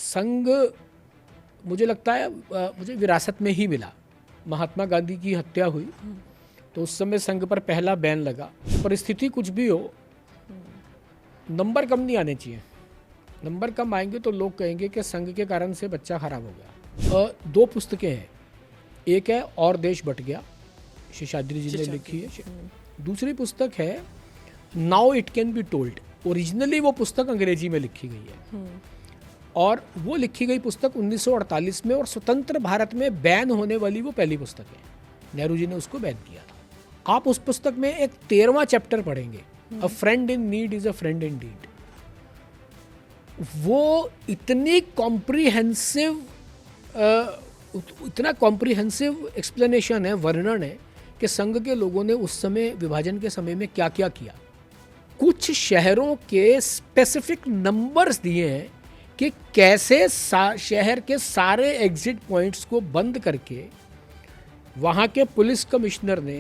संघ मुझे लगता है मुझे विरासत में ही मिला। महात्मा गांधी की हत्या हुई तो उस समय संघ पर पहला बैन लगा। परिस्थिति कुछ भी हो, नंबर कम नहीं आने चाहिए। नंबर कम आएंगे तो लोग कहेंगे कि संघ के कारण से बच्चा खराब हो गया। दो पुस्तकें हैं, एक है और देश बट गया, शेषाद्री जी ने लिखी है। दूसरी पुस्तक है now it can be told. Originally वो पुस्तक अंग्रेजी में लिखी गई है और वो लिखी गई पुस्तक 1948 में, और स्वतंत्र भारत में बैन होने वाली वो पहली पुस्तक है। नेहरू जी ने उसको बैन किया था। आप उस पुस्तक में एक 13वां चैप्टर पढ़ेंगे, a friend in need is a friend indeed. वो इतनी कॉम्प्रिहेंसिव इतना कॉम्प्रिहेंसिव एक्सप्लेनेशन है, वर्णन है कि संघ के लोगों ने उस समय विभाजन के समय में क्या क्या किया। कुछ शहरों के स्पेसिफिक नंबर्स दिए हैं कि कैसे शहर के सारे एग्जिट पॉइंट्स को बंद करके वहाँ के पुलिस कमिश्नर ने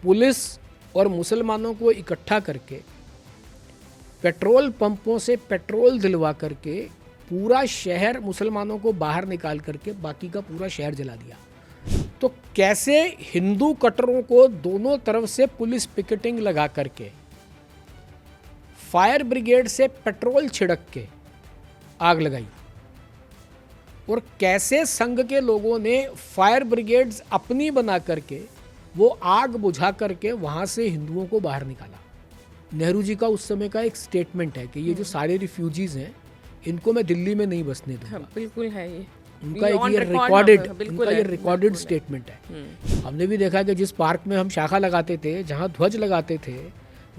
पुलिस और मुसलमानों को इकट्ठा करके पेट्रोल पंपों से पेट्रोल दिलवा करके पूरा शहर मुसलमानों को बाहर निकाल करके बाकी का पूरा शहर जला दिया। तो कैसे हिंदू कट्टरों को दोनों तरफ से पुलिस पिकेटिंग लगा करके फायर ब्रिगेड से पेट्रोल छिड़क के आग लगाई, और कैसे संघ के लोगों ने फायर ब्रिगेड्स अपनी बना करके वो आग बुझा करके वहाँ से हिंदुओं को बाहर निकाला। नेहरू जी का उस समय का एक स्टेटमेंट है कि ये जो सारे रिफ्यूजीज हैं इनको मैं दिल्ली में नहीं बसने दूंगा। हाँ, बिल्कुल है ये उनका एक ये रिकॉर्डेड स्टेटमेंट है। हमने भी देखा कि जिस पार्क में हम शाखा लगाते थे, जहाँ ध्वज लगाते थे,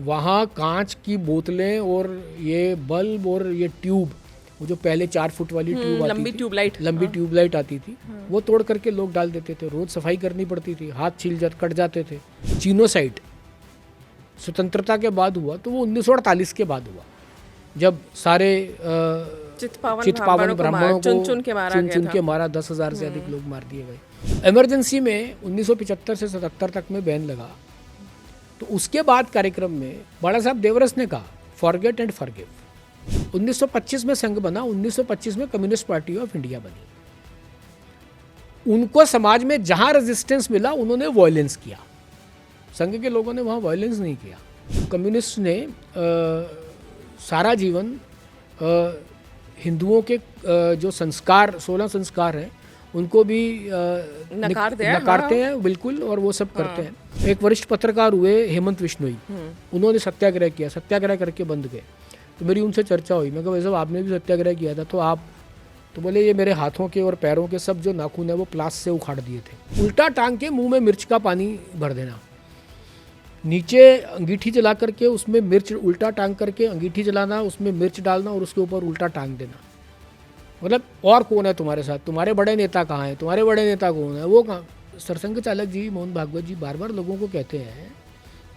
वहाँ कांच की बोतलें और ये बल्ब और ये ट्यूब, वो जो पहले 4 फुट वाली ट्यूब आती लंबी थी, लंबी ट्यूबलाइट आती थी, वो तोड़ करके लोग डाल देते थे। रोज सफाई करनी पड़ती थी, हाथ कट जाते थे। जीनोसाइड स्वतंत्रता के बाद हुआ तो वो 1948 के बाद हुआ, जब सारे चितपावन ब्राह्मणों को चुन के मारा 10,000 से अधिक लोग मार दिए गए। इमरजेंसी में 1975 से 77 तक में बैन लगा। तो उसके बाद कार्यक्रम में बाला साहब देवरस ने कहा फॉरगेट एंड फॉरगिव। 1925 में संघ बना, 1925 में कम्युनिस्ट पार्टी ऑफ इंडिया बनी। उनको समाज में जहां रेजिस्टेंस मिला उन्होंने वायलेंस किया। संघ के लोगों ने वहां वायलेंस नहीं किया। कम्युनिस्ट ने सारा जीवन हिंदुओं के जो संस्कार 16 संस्कार हैं उनको भी नकारते हैं बिल्कुल, और वो सब करते हैं। एक वरिष्ठ पत्रकार हुए हेमंत बिश्नोई, उन्होंने सत्याग्रह किया, सत्याग्रह करके बंद गए। तो मेरी उनसे चर्चा हुई, मैं कहा वैसे आपने भी सत्याग्रह किया था तो आप, तो बोले ये मेरे हाथों के और पैरों के सब जो नाखून है वो प्लास से उखाड़ दिए थे। उल्टा टांग के मुंह में मिर्च का पानी भर देना, नीचे अंगीठी जला करके उसमें मिर्च, उल्टा टांग करके अंगीठी जलाना, उसमें मिर्च डालना और उसके ऊपर उल्टा टांग देना। मतलब और कौन है तुम्हारे साथ, तुम्हारे बड़े नेता कहाँ हैं, तुम्हारे बड़े नेता कौन है, वो कहाँ। सरसंघ चालक जी मोहन भागवत जी बार बार लोगों को कहते हैं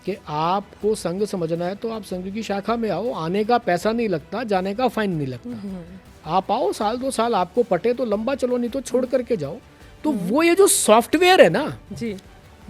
कि आपको संघ समझना है तो आप संघ की शाखा में आओ, आने का पैसा नहीं लगता, जाने का फाइन नहीं लगता। आप आओ, साल 2 साल आपको पटे तो लंबा चलो, नहीं तो छोड़ करके जाओ। तो वो ये जो सॉफ्टवेयर है ना जी,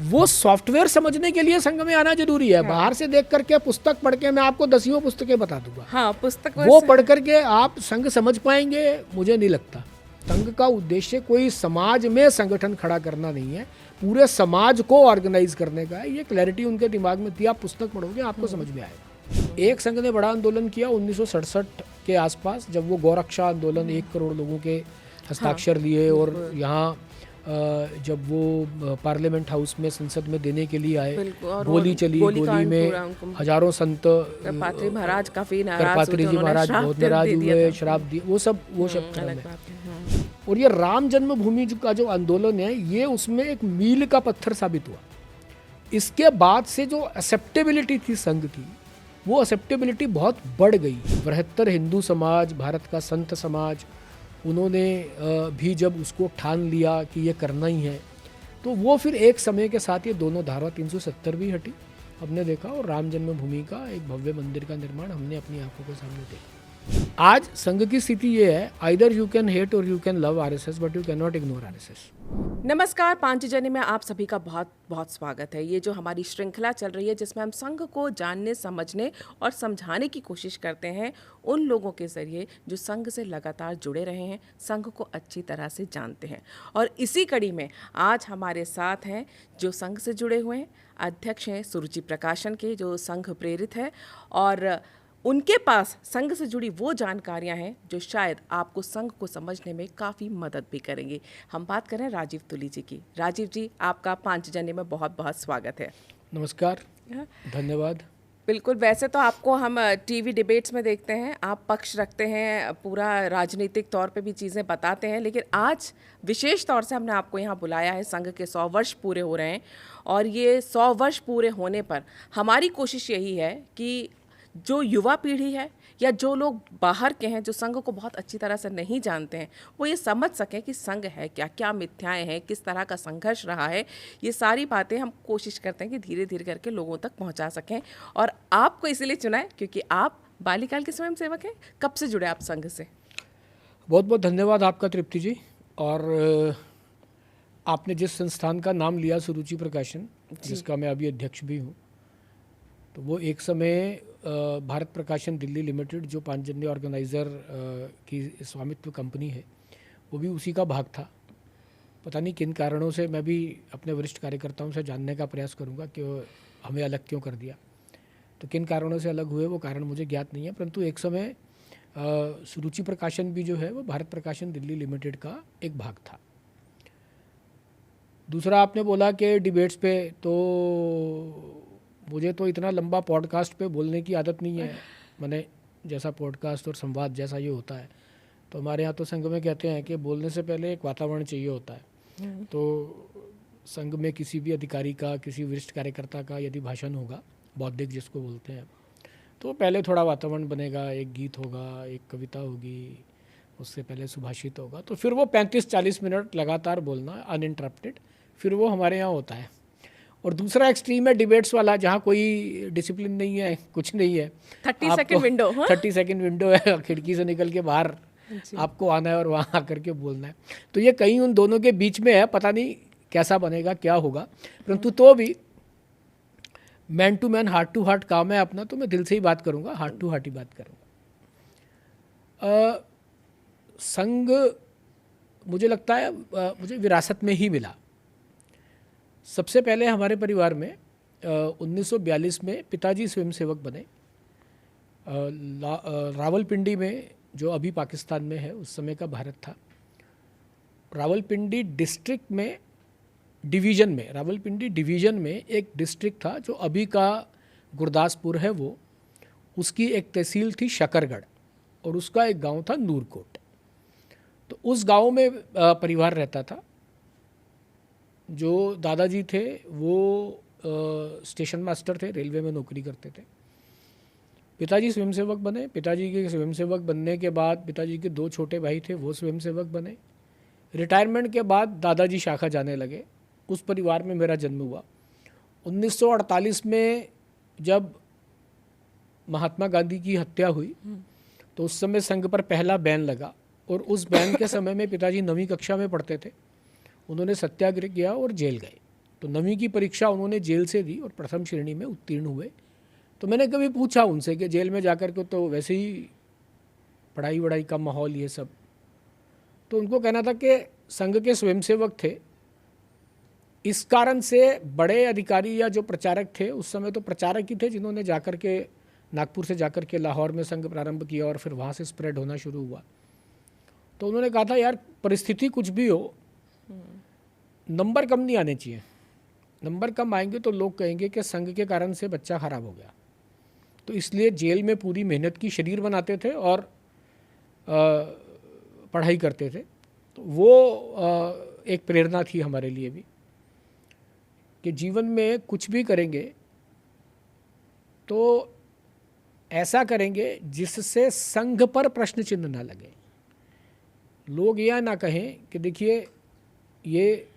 वो सॉफ्टवेयर समझने के लिए संघ में आना जरूरी है। बाहर से देख करके पुस्तक पढ़ के मैं आपको 10 पुस्तकें बता दूंगा, हाँ, पुस्तक वो पढ़ करके आप संघ समझ पाएंगे, मुझे नहीं लगता। संघ का उद्देश्य कोई समाज में संगठन खड़ा करना नहीं है, पूरे समाज को ऑर्गेनाइज करने का है। ये क्लैरिटी उनके दिमाग में थी। आप पुस्तक पढ़ोगे आपको समझ में आएगा। एक संघ ने बड़ा आंदोलन किया 1967 के आसपास, जब वो गौरक्षा आंदोलन 1 करोड़ लोगों के हस्ताक्षर लिए, और यहाँ जब वो पार्लियामेंट हाउस में संसद में देने के लिए आए, गोली चली, गोली में हजारों संत, करपात्री महाराज काफी नाराज बहुत नाराज हुए, शराब दिए, वो सब क्रम है। और ये राम जन्मभूमि का जो आंदोलन है ये उसमें एक मील का पत्थर साबित हुआ। इसके बाद से जो एक्सेप्टेबिलिटी थी संघ की, वो एक्सेप्टेबिलिटी बहुत बढ़ गई। बृहत्तर हिंदू समाज, भारत का संत समाज, उन्होंने भी जब उसको ठान लिया कि ये करना ही है, तो वो फिर एक समय के साथ ये दोनों धारा 370 भी हटी, हमने देखा, और राम जन्मभूमि का एक भव्य मंदिर का निर्माण हमने अपनी आंखों के सामने देखा। आज संघ की स्थिति ये है, आइदर यू कैन हेट और you can love RSS but you can not ignore RSS. नमस्कार, पांचजन्य में आप सभी का बहुत बहुत स्वागत है। ये जो हमारी श्रृंखला चल रही है जिसमें हम संघ को जानने, समझने और समझाने की कोशिश करते हैं उन लोगों के जरिए जो संघ से लगातार जुड़े रहे हैं, संघ को अच्छी तरह से जानते हैं। और इसी कड़ी में आज हमारे साथ हैं जो संघ से जुड़े हुए हैं, अध्यक्ष हैं सुरुचि प्रकाशन के, जो संघ प्रेरित है, और उनके पास संघ से जुड़ी वो जानकारियां हैं जो शायद आपको संघ को समझने में काफ़ी मदद भी करेंगी। हम बात करें राजीव तुली जी की। राजीव जी, आपका पांचजन्य में बहुत बहुत स्वागत है। नमस्कार, धन्यवाद। बिल्कुल, वैसे तो आपको हम टीवी डिबेट्स में देखते हैं, आप पक्ष रखते हैं, पूरा राजनीतिक तौर पे भी चीज़ें बताते हैं, लेकिन आज विशेष तौर से हमने आपको यहाँ बुलाया है। संघ के 100 वर्ष पूरे हो रहे हैं और ये 100 वर्ष पूरे होने पर हमारी कोशिश यही है कि जो युवा पीढ़ी है या जो लोग बाहर के हैं जो संघ को बहुत अच्छी तरह से नहीं जानते हैं, वो ये समझ सकें कि संघ है क्या, क्या मिथ्याएं हैं, किस तरह का संघर्ष रहा है। ये सारी बातें हम कोशिश करते हैं कि धीरे धीरे करके लोगों तक पहुंचा सकें। और आपको इसीलिए चुना है क्योंकि आप बाल्यकाल के स्वयं सेवक हैं। कब से जुड़े आप संघ से? बहुत बहुत धन्यवाद आपका तृप्ति जी। और आपने जिस संस्थान का नाम लिया सुरुचि प्रकाशन, जिसका मैं अभी अध्यक्ष भी हूँ, तो वो एक समय भारत प्रकाशन दिल्ली लिमिटेड, जो पांचजन्य ऑर्गेनाइज़र की स्वामित्व कंपनी है, वो भी उसी का भाग था। पता नहीं किन कारणों से, मैं भी अपने वरिष्ठ कार्यकर्ताओं से जानने का प्रयास करूंगा कि हमें अलग क्यों कर दिया। तो किन कारणों से अलग हुए वो कारण मुझे ज्ञात नहीं है, परंतु एक समय सुरुचि प्रकाशन भी जो है वो भारत प्रकाशन दिल्ली लिमिटेड का एक भाग था। दूसरा, आपने बोला कि डिबेट्स पे, तो मुझे तो इतना लंबा पॉडकास्ट पे बोलने की आदत नहीं है। मैंने जैसा पॉडकास्ट और संवाद जैसा ये होता है, तो हमारे यहाँ तो संघ में कहते हैं कि बोलने से पहले एक वातावरण चाहिए होता है। तो संघ में किसी भी अधिकारी का, किसी वरिष्ठ कार्यकर्ता का यदि भाषण होगा, बौद्धिक जिसको बोलते हैं, तो पहले थोड़ा वातावरण बनेगा, एक गीत होगा, एक कविता होगी, उससे पहले सुभाषित होगा, तो फिर वो 35-40 मिनट लगातार बोलना अनइंटरप्टेड, फिर वो हमारे यहाँ होता है। और दूसरा एक्सट्रीम है डिबेट्स वाला, जहाँ कोई डिसिप्लिन नहीं है, कुछ नहीं है। 30 सेकंड विंडो, 30 सेकंड विंडो है, खिड़की से निकल के बाहर आपको आना है और वहाँ आकर के बोलना है। तो ये कहीं उन दोनों के बीच में है, पता नहीं कैसा बनेगा, क्या होगा। परंतु तो भी man to man, heart to heart काम है अपना, तो मैं दिल से ही बात करूँगा, हार्ट टू हार्ट ही बात करूँगा। संघ मुझे लगता है मुझे विरासत में ही मिला। सबसे पहले हमारे परिवार में 1942 में पिताजी स्वयंसेवक बने। रावलपिंडी में, जो अभी पाकिस्तान में है, उस समय का भारत था। रावलपिंडी डिस्ट्रिक्ट में, डिवीज़न में, रावलपिंडी डिवीज़न में एक डिस्ट्रिक्ट था जो अभी का गुरदासपुर है, वो उसकी एक तहसील थी शकरगढ़, और उसका एक गांव था नूरकोट। तो उस गांव में परिवार रहता था। जो दादाजी थे वो स्टेशन मास्टर थे, रेलवे में नौकरी करते थे। पिताजी स्वयंसेवक बने। पिताजी के स्वयंसेवक बनने के बाद पिताजी के 2 छोटे भाई थे, वो स्वयंसेवक बने। रिटायरमेंट के बाद दादाजी शाखा जाने लगे। उस परिवार में मेरा जन्म हुआ। 1948 में जब महात्मा गांधी की हत्या हुई, तो उस समय संघ पर पहला बैन लगा, और उस बैन के समय में पिताजी 9वीं कक्षा में पढ़ते थे। उन्होंने सत्याग्रह किया और जेल गए। तो 9वीं की परीक्षा उन्होंने जेल से दी और प्रथम श्रेणी में उत्तीर्ण हुए। तो मैंने कभी पूछा उनसे कि जेल में जाकर के तो वैसे ही पढ़ाई वढ़ाई का माहौल ये सब, तो उनको कहना था कि संघ के स्वयंसेवक थे, इस कारण से बड़े अधिकारी या जो प्रचारक थे, उस समय तो प्रचारक ही थे जिन्होंने जाकर के नागपुर से जाकर के लाहौर में संघ प्रारंभ किया और फिर वहाँ से स्प्रेड होना शुरू हुआ। तो उन्होंने कहा था, यार परिस्थिति कुछ भी हो, नंबर कम नहीं आने चाहिए। नंबर कम आएंगे तो लोग कहेंगे कि संघ के कारण से बच्चा खराब हो गया। तो इसलिए जेल में पूरी मेहनत की, शरीर बनाते थे और पढ़ाई करते थे। तो वो एक प्रेरणा थी हमारे लिए भी कि जीवन में कुछ भी करेंगे तो ऐसा करेंगे जिससे संघ पर प्रश्न चिन्ह ना लगे। लोग यह ना कहें कि देखिए ये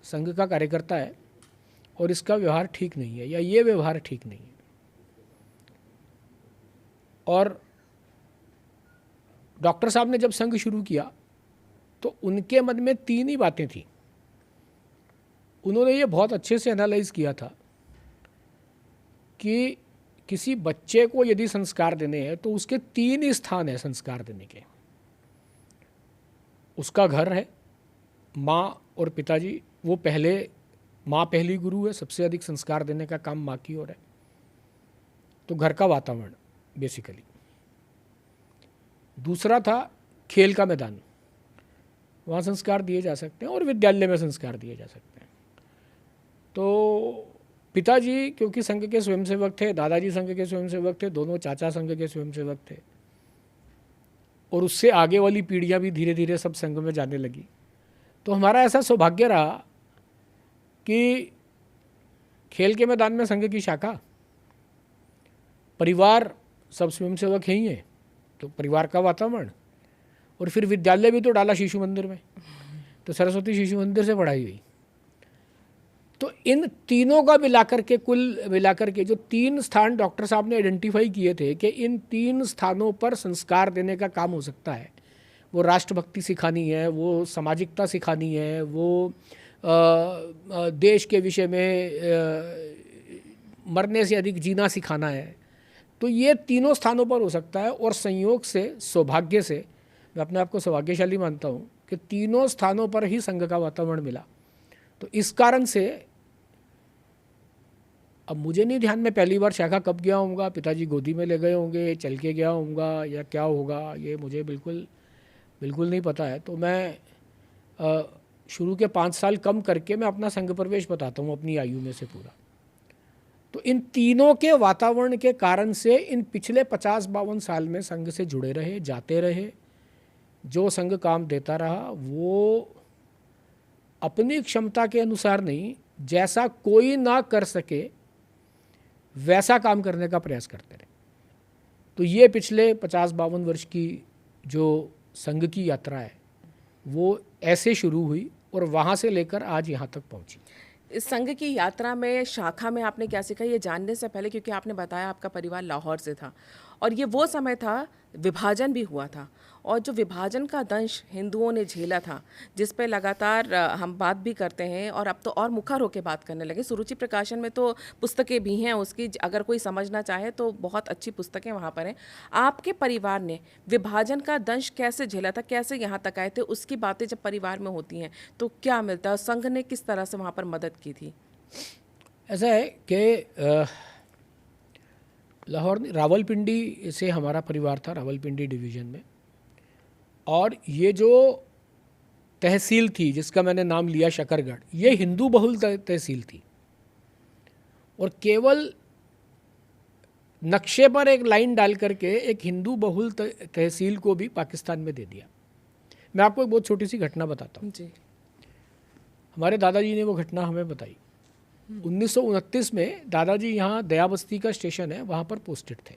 संघ का कार्यकर्ता है और इसका व्यवहार ठीक नहीं है, या ये व्यवहार ठीक नहीं है। और डॉक्टर साहब ने जब संघ शुरू किया तो उनके मन में 3 ही बातें थी। उन्होंने ये बहुत अच्छे से एनालाइज किया था कि किसी बच्चे को यदि संस्कार देने हैं तो उसके 3 ही स्थान है संस्कार देने के। उसका घर है, माँ और पिताजी, वो पहले, माँ पहली गुरु है, सबसे अधिक संस्कार देने का काम माँ की ओर है। तो घर का वातावरण बेसिकली। दूसरा था खेल का मैदान, वहाँ संस्कार दिए जा सकते हैं, और विद्यालय में संस्कार दिए जा सकते हैं। तो पिताजी क्योंकि संघ के स्वयंसेवक थे, दादाजी संघ के स्वयंसेवक थे, दोनों चाचा संघ के स्वयंसेवक थे, और उससे आगे वाली पीढ़ियाँ भी धीरे धीरे सब संघ में जाने लगी। तो हमारा ऐसा सौभाग्य रहा कि खेल के मैदान में संघ की शाखा, परिवार सब स्वयंसेवक ही हैं, तो परिवार का वातावरण, और फिर विद्यालय भी तो डाला शिशु मंदिर में, तो सरस्वती शिशु मंदिर से पढ़ाई हुई। तो इन तीनों का मिलाकर के, कुल मिलाकर के जो 3 स्थान डॉक्टर साहब ने आइडेंटिफाई किए थे कि इन 3 स्थानों पर संस्कार देने का काम हो सकता है, वो राष्ट्रभक्ति सिखानी है, वो सामाजिकता सिखानी है, वो देश के विषय में मरने से अधिक जीना सिखाना है, तो ये तीनों स्थानों पर हो सकता है। और संयोग से, सौभाग्य से, मैं अपने आप को सौभाग्यशाली मानता हूँ कि तीनों स्थानों पर ही संघ का वातावरण मिला। तो इस कारण से, अब मुझे नहीं ध्यान में पहली बार शाखा कब गया होऊंगा, पिताजी गोदी में ले गए होंगे, चल के गया होऊंगा, या क्या होगा, ये मुझे बिल्कुल नहीं पता है। तो मैं शुरू के 5 साल कम करके मैं अपना संघ प्रवेश बताता हूँ अपनी आयु में से पूरा। तो इन तीनों के वातावरण के कारण से इन पिछले 50-52 साल में संघ से जुड़े रहे, जाते रहे। जो संघ काम देता रहा वो अपनी क्षमता के अनुसार नहीं, जैसा कोई ना कर सके वैसा काम करने का प्रयास करते रहे। तो ये पिछले 50-52 वर्ष की जो संघ की यात्रा है वो ऐसे शुरू हुई और वहाँ से लेकर आज यहाँ तक पहुँची। इस संघ की यात्रा में, शाखा में आपने क्या सीखा, ये जानने से पहले, क्योंकि आपने बताया आपका परिवार लाहौर से था और ये वो समय था, विभाजन भी हुआ था, और जो विभाजन का दंश हिंदुओं ने झेला था, जिस पे लगातार हम बात भी करते हैं, और अब तो और मुखर होकर बात करने लगे। सुरुचि प्रकाशन में तो पुस्तकें भी हैं उसकी, अगर कोई समझना चाहे तो बहुत अच्छी पुस्तकें वहाँ पर हैं। आपके परिवार ने विभाजन का दंश कैसे झेला था, कैसे यहाँ तक आए थे, उसकी बातें जब परिवार में होती हैं तो क्या मिलता है, संघ ने किस तरह से वहाँ पर मदद की थी? ऐसा है कि लाहौर, रावलपिंडी से हमारा परिवार था, रावलपिंडी डिवीज़न में, और ये जो तहसील थी जिसका मैंने नाम लिया शकरगढ़, ये हिंदू बहुल तहसील थी, और केवल नक्शे पर एक लाइन डाल करके एक हिंदू बहुल तहसील को भी पाकिस्तान में दे दिया। मैं आपको एक बहुत छोटी सी घटना बताता हूँ जी। हमारे दादाजी ने वो घटना हमें बताई। 1929 में दादाजी यहाँ दयाबस्ती का स्टेशन है, वहाँ पर पोस्टेड थे।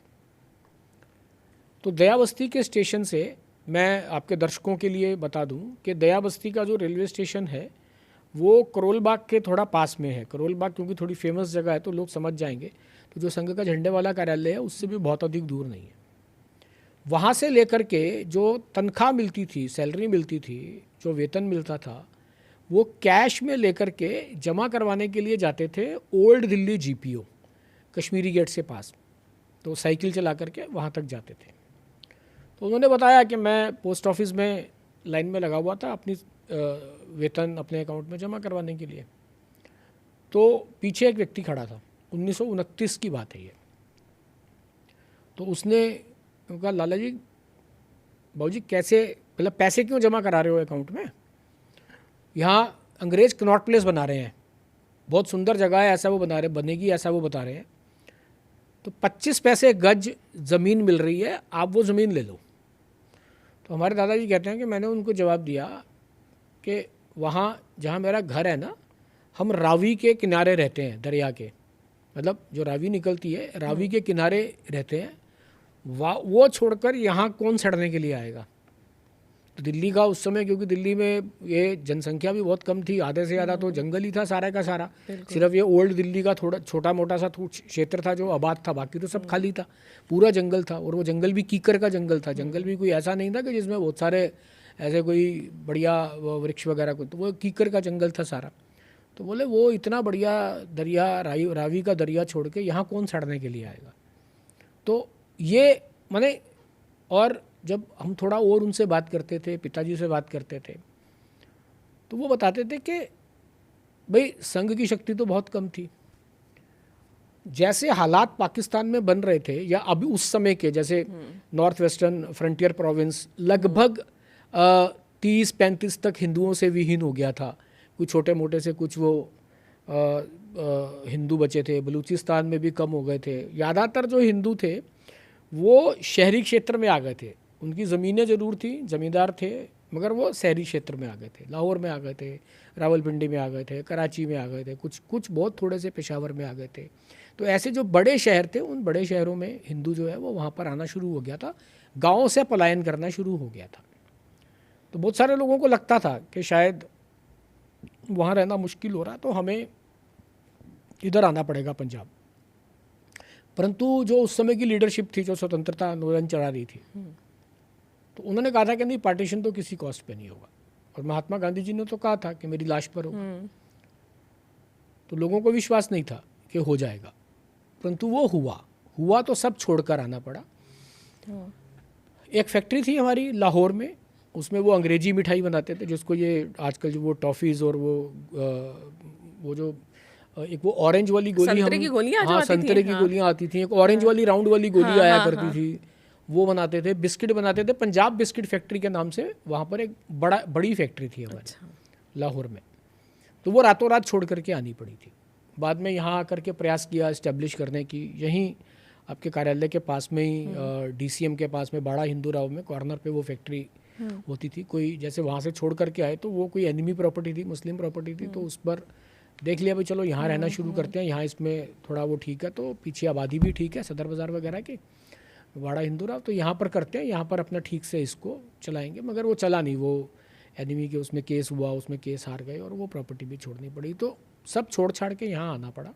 तो दयाबस्ती के स्टेशन से, मैं आपके दर्शकों के लिए बता दूं कि दयाबस्ती का जो रेलवे स्टेशन है वो करोल बाग के थोड़ा पास में है। करोल बाग क्योंकि थोड़ी फेमस जगह है तो लोग समझ जाएंगे। तो जो संघ का झंडे वाला कार्यालय है उससे भी बहुत अधिक दूर नहीं है। वहाँ से लेकर के जो तनख्वाह मिलती थी, सैलरी मिलती थी, जो वेतन मिलता था, वो कैश में लेकर के जमा करवाने के लिए जाते थे old Delhi GPO, Kashmiri gate से पास। तो साइकिल चला करके वहाँ तक जाते थे। तो उन्होंने बताया कि मैं पोस्ट ऑफिस में लाइन में लगा हुआ था अपनी वेतन अपने अकाउंट में जमा करवाने के लिए। तो पीछे एक व्यक्ति खड़ा था, 1929 की बात है ये। तो उसने कहा, लाला जी, बाबूजी कैसे, मतलब पैसे क्यों जमा करा रहे हो अकाउंट में? यहाँ अंग्रेज कनॉट प्लेस बना रहे हैं, बहुत सुंदर जगह है, ऐसा वो बना रहे, बनेगी ऐसा वो बता रहे हैं। तो 25 पैसे गज ज़मीन मिल रही है, आप वो ज़मीन ले लो। तो हमारे दादाजी कहते हैं कि मैंने उनको जवाब दिया कि वहाँ जहाँ मेरा घर है ना, हम रावी के किनारे रहते हैं, दरिया के, मतलब जो रावी निकलती है रावी के किनारे रहते हैं। वो छोड़कर यहाँ कौन सड़ने के लिए आएगा? तो दिल्ली का उस समय, क्योंकि दिल्ली में ये जनसंख्या भी बहुत कम थी, आधे से ज़्यादा तो जंगल ही था सारा का सारा। सिर्फ ये ओल्ड दिल्ली का थोड़ा छोटा मोटा सा क्षेत्र था जो आबाद था, बाकी तो सब खाली था, पूरा जंगल था। और वो जंगल भी कीकर का जंगल था, जंगल भी कोई ऐसा नहीं था कि जिसमें बहुत सारे ऐसे कोई बढ़िया वृक्ष वगैरह को, तो वो कीकर का जंगल था सारा। तो बोले वो इतना बढ़िया दरिया रावी का दरिया छोड़ के यहाँ कौन सड़ने के लिए आएगा। तो ये माने, और जब हम थोड़ा और उनसे बात करते थे, पिताजी से बात करते थे, तो वो बताते थे कि भाई संघ की शक्ति तो बहुत कम थी। जैसे हालात पाकिस्तान में बन रहे थे, या अभी उस समय के जैसे नॉर्थ वेस्टर्न फ्रंटियर प्रोविंस लगभग 30-35 तक हिंदुओं से विहीन हो गया था। कुछ छोटे मोटे से कुछ वो हिंदू बचे थे, बलूचिस्तान में भी कम हो गए थे। ज़्यादातर जो हिंदू थे वो शहरी क्षेत्र में आ गए थे, उनकी ज़मीनें ज़रूर थी, ज़मींदार थे, मगर वो शहरी क्षेत्र में आ गए थे। लाहौर में आ गए थे, रावलपिंडी में आ गए थे, कराची में आ गए थे, कुछ बहुत थोड़े से पेशावर में आ गए थे। तो ऐसे जो बड़े शहर थे, उन बड़े शहरों में हिंदू जो है वो वहाँ पर आना शुरू हो गया था, गाँव से पलायन करना शुरू हो गया था। तो बहुत सारे लोगों को लगता था कि शायद वहाँ रहना मुश्किल हो रहा, तो हमें इधर आना पड़ेगा पंजाब। परंतु जो उस समय की लीडरशिप थी, जो स्वतंत्रता आंदोलन चला रही थी, तो उन्होंने कहा था कि नहीं, पार्टीशन तो किसी कॉस्ट पे नहीं होगा। और महात्मा गांधी जी ने तो कहा था कि मेरी लाश पर होगा। तो लोगों को विश्वास नहीं था कि हो जाएगा, परंतु वो हुआ तो सब छोड़कर आना पड़ा। एक फैक्ट्री थी हमारी लाहौर में, उसमें वो अंग्रेजी मिठाई बनाते थे, जिसको ये आजकल जो वो टॉफ़ीज़ और वो जो एक वो ऑरेंज वाली गोली, संतरे की गोलियां, हाँ संतरे की गोलियां आती थी, एक ऑरेंज वाली राउंड वाली गोली आया करती थी, वो बनाते थे। बिस्किट बनाते थे, पंजाब बिस्किट फैक्ट्री के नाम से वहाँ पर एक बड़ी फैक्ट्री थी हमारे लाहौर में। तो वो रातों रात छोड़ करके आनी पड़ी थी। बाद में यहाँ आकर के प्रयास किया इस्टेब्लिश करने की, यहीं आपके कार्यालय के पास में ही DCM के पास में बाड़ा हिंदू राव में कॉर्नर पे वो फैक्ट्री होती थी। कोई जैसे वहाँ से छोड़ करके आए तो वो कोई एनिमी प्रॉपर्टी थी, मुस्लिम प्रॉपर्टी थी, तो उस पर देख लिया भाई चलो यहाँ रहना शुरू करते हैं, यहाँ इसमें थोड़ा वो ठीक है, तो पीछे आबादी भी ठीक है सदर बाज़ार वगैरह के, बाड़ा हिंदू राव, तो यहाँ पर करते हैं, यहाँ पर अपना ठीक से इसको चलाएंगे। मगर वो चला नहीं, वो एनिमी के उसमें केस हुआ, उसमें केस हार गए और वो प्रॉपर्टी भी छोड़नी पड़ी। तो सब छोड़ छाड़ के यहाँ आना पड़ा।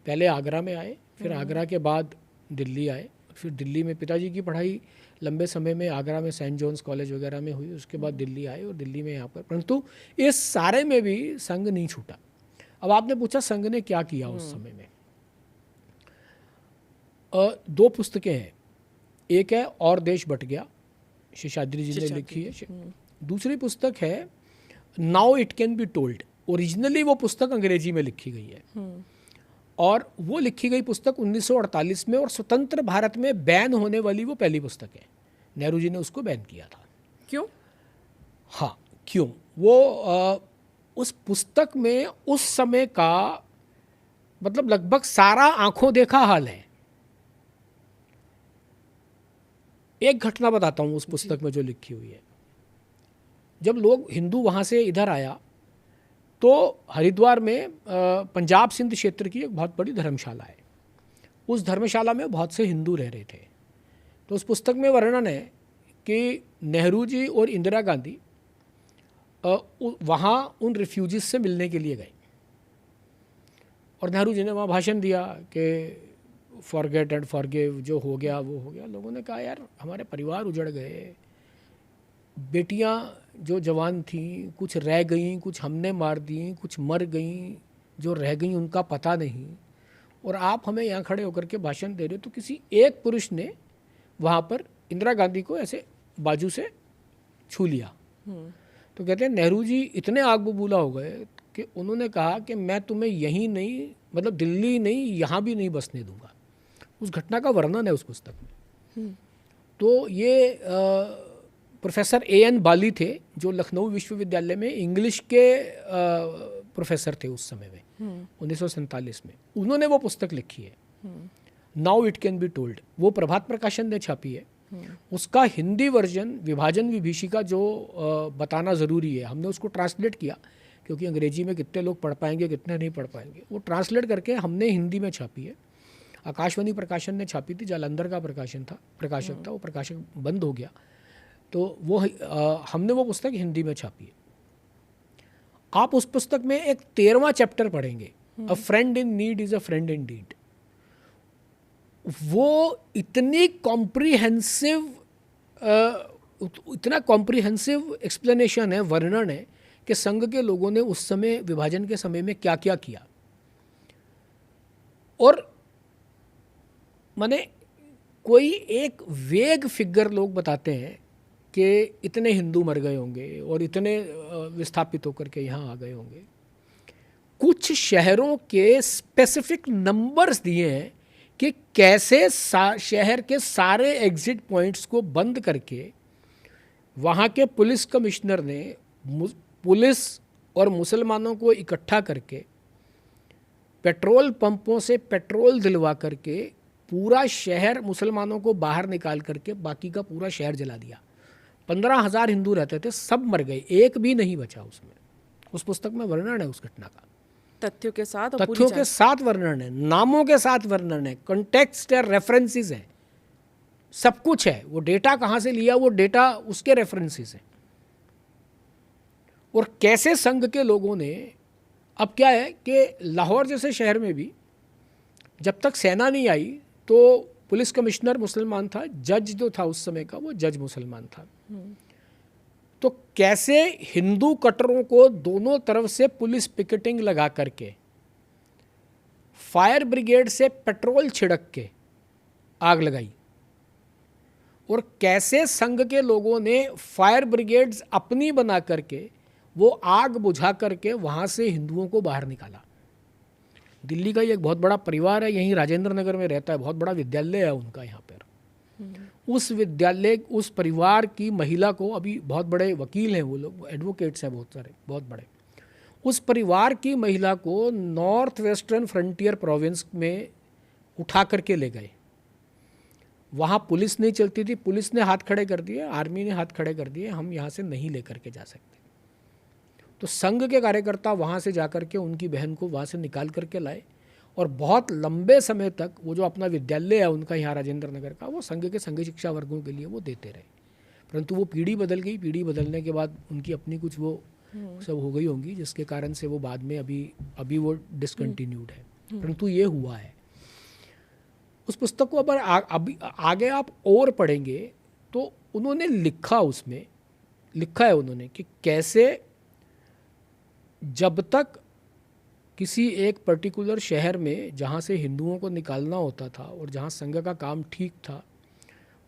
पहले आगरा में आए, फिर आगरा के बाद दिल्ली आए, फिर दिल्ली में पिताजी की पढ़ाई लंबे समय में आगरा में सेंट जॉन्स कॉलेज वगैरह में हुई, उसके बाद दिल्ली आए और दिल्ली में यहाँ पर, परंतु इस सारे में भी संघ नहीं छूटा। अब आपने पूछा संघ ने क्या किया उस समय में। 2 पुस्तकें हैं, एक है और देश बट गया, शेषाद्री जी ने लिखी है। दूसरी पुस्तक है now it can be told. Originally वो पुस्तक अंग्रेजी में लिखी गई है और वो लिखी गई पुस्तक 1948 में, और स्वतंत्र भारत में बैन होने वाली वो पहली पुस्तक है। नेहरू जी ने उसको बैन किया था। क्यों? हाँ, क्यों? वो उस पुस्तक में उस समय का मतलब लगभग सारा आंखों देखा हाल है। एक घटना बताता हूँ उस पुस्तक में जो लिखी हुई है। जब लोग हिंदू वहाँ से इधर आया तो हरिद्वार में पंजाब सिंध क्षेत्र की एक बहुत बड़ी धर्मशाला है। उस धर्मशाला में बहुत से हिंदू रह रहे थे। तो उस पुस्तक में वर्णन है कि नेहरू जी और इंदिरा गांधी वहाँ उन रिफ्यूजीज से मिलने के लिए गए और नेहरू जी ने वहाँ भाषण दिया कि फॉरगेट एंड फॉरगिव, जो हो गया वो हो गया। लोगों ने कहा यार हमारे परिवार उजड़ गए, बेटियाँ जो जवान थीं कुछ रह गईं, कुछ हमने मार दी, कुछ मर गईं, जो रह गईं उनका पता नहीं, और आप हमें यहाँ खड़े होकर के भाषण दे रहे हो। तो किसी एक पुरुष ने वहाँ पर इंदिरा गांधी को ऐसे बाजू से छू लिया। तो कहते हैं नेहरू जी इतने आग बबूला हो गए कि उन्होंने कहा कि मैं तुम्हें यहीं नहीं, मतलब दिल्ली नहीं, यहाँ भी नहीं बसने दूंगा। उस घटना का वर्णन है उस पुस्तक में। तो ये प्रोफेसर A.N. बाली थे जो लखनऊ विश्वविद्यालय में इंग्लिश के प्रोफेसर थे उस समय में 1947 में। उन्होंने वो पुस्तक लिखी है now it can be told. वो प्रभात प्रकाशन ने छापी है। उसका हिंदी वर्जन विभाजन विभीषिका जो बताना ज़रूरी है, हमने उसको ट्रांसलेट किया क्योंकि अंग्रेजी में कितने लोग पढ़ पाएंगे कितने नहीं पढ़ पाएंगे। वो ट्रांसलेट करके हमने हिंदी में छापी है। आकाशवाणी प्रकाशन ने छापी थी, जालंधर का प्रकाशक था, वो प्रकाशक बंद हो गया। तो वो हमने वो पुस्तक हिंदी में छापी है। आप उस पुस्तक में एक 13वां चैप्टर पढ़ेंगे, a friend in need is a friend indeed. वो इतनी कॉम्प्रिहेंसिव इतना कॉम्प्रिहेंसिव एक्सप्लेनेशन है, वर्णन है कि संघ के लोगों ने उस समय विभाजन के समय में क्या क्या किया। और माने कोई एक वेग फिगर लोग बताते हैं कि इतने हिंदू मर गए होंगे और इतने विस्थापित होकर के यहाँ आ गए होंगे। कुछ शहरों के स्पेसिफिक नंबर्स दिए हैं कि कैसे शहर के सारे एग्जिट पॉइंट्स को बंद करके वहाँ के पुलिस कमिश्नर ने पुलिस और मुसलमानों को इकट्ठा करके पेट्रोल पंपों से पेट्रोल दिलवा करके पूरा शहर मुसलमानों को बाहर निकाल करके बाकी का पूरा शहर जला दिया। 15,000 हिंदू रहते थे, सब मर गए, एक भी नहीं बचा उसमें। उस पुस्तक में वर्णन है उस घटना का, तथ्यों के साथ, तथ्यों के साथ वर्णन है, नामों के साथ वर्णन है, कॉन्टेक्स्ट है, रेफरेंसेस है, सब कुछ है। वो डेटा कहाँ से लिया, वो डेटा उसके रेफरेंसेस हैं। और कैसे संघ के लोगों ने, अब क्या है कि लाहौर जैसे शहर में भी जब तक सेना नहीं आई तो पुलिस कमिश्नर मुसलमान था, जज जो था उस समय का वो जज मुसलमान था। तो कैसे हिंदू कटरों को दोनों तरफ से पुलिस पिकेटिंग लगा करके फायर ब्रिगेड से पेट्रोल छिड़क के आग लगाई, और कैसे संघ के लोगों ने फायर ब्रिगेड्स अपनी बना करके वो आग बुझा करके वहाँ से हिंदुओं को बाहर निकाला। दिल्ली का ये एक बहुत बड़ा परिवार है, यहीं राजेंद्र नगर में रहता है, बहुत बड़ा विद्यालय है उनका यहाँ पर। उस विद्यालय, उस परिवार की महिला को, अभी बहुत बड़े वकील हैं वो लोग, एडवोकेट्स हैं बहुत सारे, बहुत बड़े, उस परिवार की महिला को नॉर्थ वेस्टर्न फ्रंटियर प्रोविंस में उठा करके ले गए। वहाँ पुलिस नहीं चलती थी, पुलिस ने हाथ खड़े कर दिए, आर्मी ने हाथ खड़े कर दिए, हम यहाँ से नहीं ले करके जा सकते। तो संघ के कार्यकर्ता वहाँ से जा करके उनकी बहन को वहाँ से निकाल करके लाए, और बहुत लंबे समय तक वो जो अपना विद्यालय है उनका यहाँ राजेंद्र नगर का, वो संघ के संघ शिक्षा वर्गों के लिए वो देते रहे। परंतु वो पीढ़ी बदल गई, पीढ़ी बदलने के बाद उनकी अपनी कुछ वो सब हो गई होंगी, जिसके कारण से वो बाद में अभी वो डिसकंटिन्यूड है। परंतु ये हुआ है। उस पुस्तक को अगर अभी आगे आप और पढ़ेंगे तो उन्होंने लिखा, उसमें लिखा है उन्होंने कि कैसे जब तक किसी एक पर्टिकुलर शहर में जहाँ से हिंदुओं को निकालना होता था और जहाँ संघ का काम ठीक था,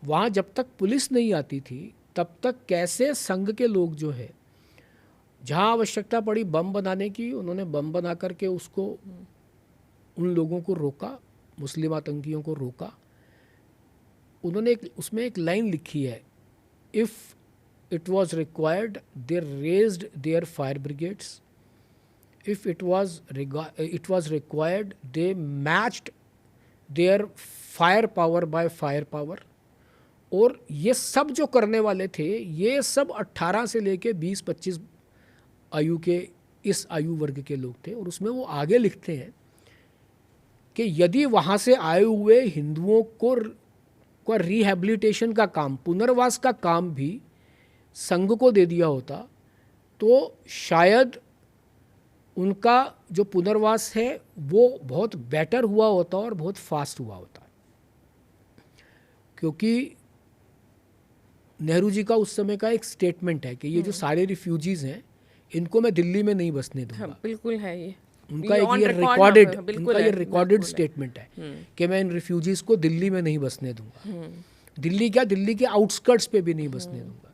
वहाँ जब तक पुलिस नहीं आती थी तब तक कैसे संघ के लोग जो है, जहाँ आवश्यकता पड़ी बम बनाने की, उन्होंने बम बना करके उसको, उन लोगों को रोका, मुस्लिम आतंकियों को रोका। उन्होंने उसमें एक लाइन लिखी है, if it was required they raised their fire brigades, if it was required they matched their fire power by fire power। और ये सब जो करने वाले थे, ये सब 18 से लेके 20-25 आयु के, इस आयु वर्ग के लोग थे। और उसमें वो आगे लिखते हैं कि यदि वहाँ से आए हुए हिंदुओं को रिहैबिलिटेशन का काम, पुनर्वास का काम भी संघ को दे दिया होता तो शायद उनका जो पुनर्वास है वो बहुत बेटर हुआ होता और बहुत फास्ट हुआ होता। क्योंकि नेहरू जी का उस समय का एक स्टेटमेंट है कि ये जो सारे रिफ्यूजीज हैं इनको मैं दिल्ली में नहीं बसने दूंगा। हाँ, बिल्कुल है ये उनका ये रिकॉर्डेड स्टेटमेंट है कि मैं इन रिफ्यूजीज को दिल्ली में नहीं बसने दूंगा। दिल्ली क्या, दिल्ली के आउटस्कर्ट्स पे भी नहीं बसने दूंगा।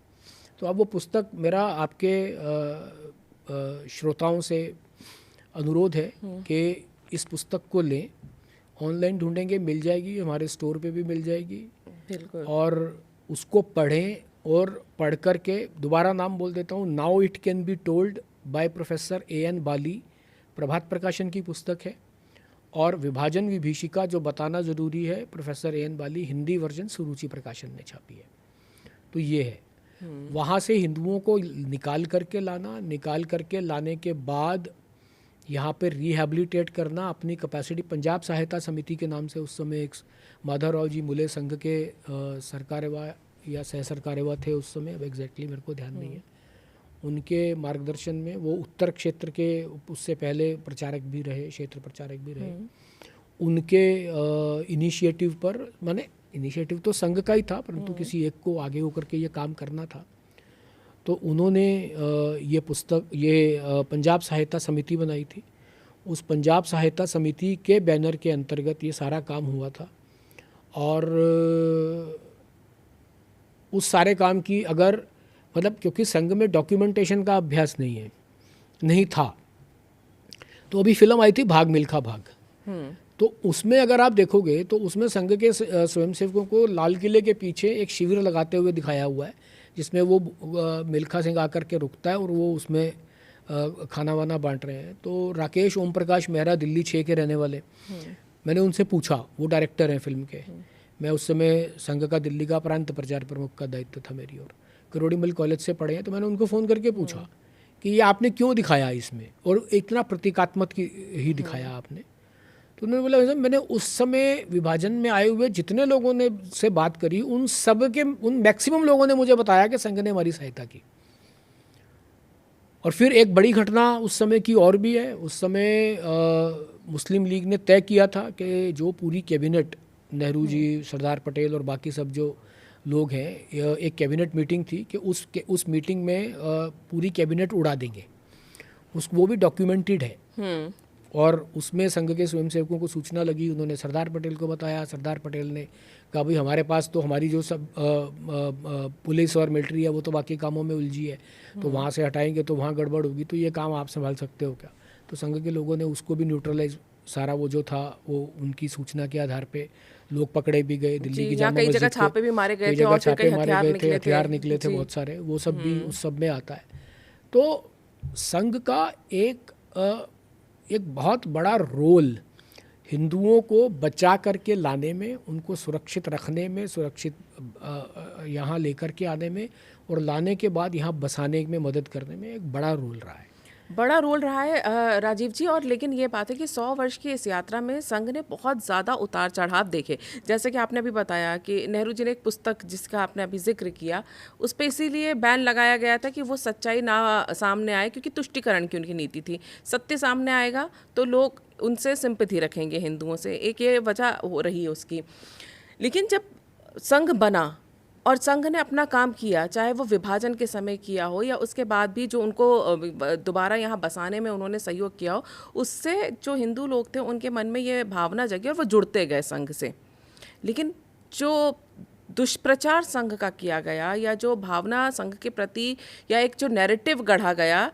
तो अब वो पुस्तक मेरा आपके श्रोताओं से अनुरोध है कि इस पुस्तक को लें, ऑनलाइन ढूंढेंगे मिल जाएगी, हमारे स्टोर पे भी मिल जाएगी, बिल्कुल, और उसको पढ़ें। और पढ़ कर के, दोबारा नाम बोल देता हूँ, now it can be told by professor A.N. बाली, प्रभात प्रकाशन की पुस्तक है। और विभाजन विभीषिका जो बताना ज़रूरी है, प्रोफेसर A.N. बाली, हिंदी वर्जन सुरुचि प्रकाशन ने छापी है। तो ये है, वहाँ से हिंदुओं को निकाल करके लाना, निकाल करके लाने के बाद यहाँ पे रिहैबिलिटेट करना, अपनी कैपेसिटी। पंजाब सहायता समिति के नाम से उस समय एक माधवराव जी मुले संघ के सरकार या सह सरकारेवा थे उस समय, अब एग्जैक्टली मेरे को ध्यान नहीं है, उनके मार्गदर्शन में वो उत्तर क्षेत्र के उससे पहले प्रचारक भी रहे, क्षेत्र प्रचारक भी रहे, उनके इनिशिएटिव पर, माने इनिशिएटिव तो संघ का ही था परंतु किसी एक को आगे होकर के ये काम करना था, तो उन्होंने ये पुस्तक, ये पंजाब सहायता समिति बनाई थी। उस पंजाब सहायता समिति के बैनर के अंतर्गत ये सारा काम हुआ था। और उस सारे काम की अगर मतलब, क्योंकि संघ में डॉक्यूमेंटेशन का अभ्यास नहीं था, तो अभी फिल्म आई थी भाग मिल्खा भाग, तो उसमें अगर आप देखोगे तो उसमें संघ के स्वयंसेवकों को लाल किले के पीछे एक शिविर लगाते हुए दिखाया हुआ है, जिसमें वो मिल्खा सिंह आकर के रुकता है और वो उसमें खाना वाना बांट रहे हैं। तो राकेश ओम प्रकाश मेहरा दिल्ली 6 के रहने वाले, मैंने उनसे पूछा, वो डायरेक्टर हैं फिल्म के, मैं उस समय संघ का दिल्ली का प्रांत प्रचार प्रमुख का दायित्व था मेरी, और करोड़ीमल कॉलेज से पढ़े हैं, तो मैंने उनको फ़ोन करके पूछा कि ये आपने क्यों दिखाया इसमें, और इतना प्रतीकात्मक ही दिखाया आपने। तो उन्होंने बोला मैंने उस समय विभाजन में आए हुए जितने लोगों ने से बात करी, उन सब के उन मैक्सिमम लोगों ने मुझे बताया कि संघ ने हमारी सहायता की। और फिर एक बड़ी घटना उस समय की और भी है। उस समय मुस्लिम लीग ने तय किया था कि जो पूरी कैबिनेट, नेहरू जी, सरदार पटेल और बाकी सब जो लोग हैं, एक कैबिनेट मीटिंग थी कि उस मीटिंग में पूरी कैबिनेट उड़ा देंगे, वो भी डॉक्यूमेंटेड है। और उसमें संघ के स्वयंसेवकों को सूचना लगी, उन्होंने सरदार पटेल को बताया, सरदार पटेल ने कहा भाई हमारे पास तो हमारी जो सब पुलिस और मिलिट्री है वो तो बाकी कामों में उलझी है, तो वहाँ से हटाएंगे तो वहाँ गड़बड़ होगी, तो ये काम आप संभाल सकते हो क्या। तो संघ के लोगों ने उसको भी न्यूट्रलाइज, सारा वो जो था वो उनकी सूचना के आधार पे लोग पकड़े भी गए, दिल्ली की जामा मस्जिद छापे भी मारे गए थे, हथियार निकले थे बहुत सारे, वो सब भी उस सब में आता है। तो संघ का एक बहुत बड़ा रोल हिंदुओं को बचा करके लाने में, उनको सुरक्षित रखने में, सुरक्षित यहाँ लेकर के आने में और लाने के बाद यहाँ बसाने में मदद करने में एक बड़ा रोल रहा है राजीव जी। और लेकिन ये बात है कि 100 वर्ष की इस यात्रा में संघ ने बहुत ज़्यादा उतार चढ़ाव देखे, जैसे कि आपने अभी बताया कि नेहरू जी ने एक पुस्तक जिसका आपने अभी जिक्र किया, उस पर इसीलिए बैन लगाया गया था कि वो सच्चाई ना सामने आए, क्योंकि तुष्टिकरण की उनकी नीति थी। सत्य सामने आएगा तो लोग उनसे सिंपैथी रखेंगे हिंदुओं से, एक ये वजह हो रही है उसकी। लेकिन जब संघ बना और संघ ने अपना काम किया, चाहे वो विभाजन के समय किया हो या उसके बाद भी जो उनको दोबारा यहाँ बसाने में उन्होंने सहयोग किया हो, उससे जो हिंदू लोग थे उनके मन में ये भावना जगी और वो जुड़ते गए संघ से। लेकिन जो दुष्प्रचार संघ का किया गया, या जो भावना संघ के प्रति, या एक जो नैरेटिव गढ़ा गया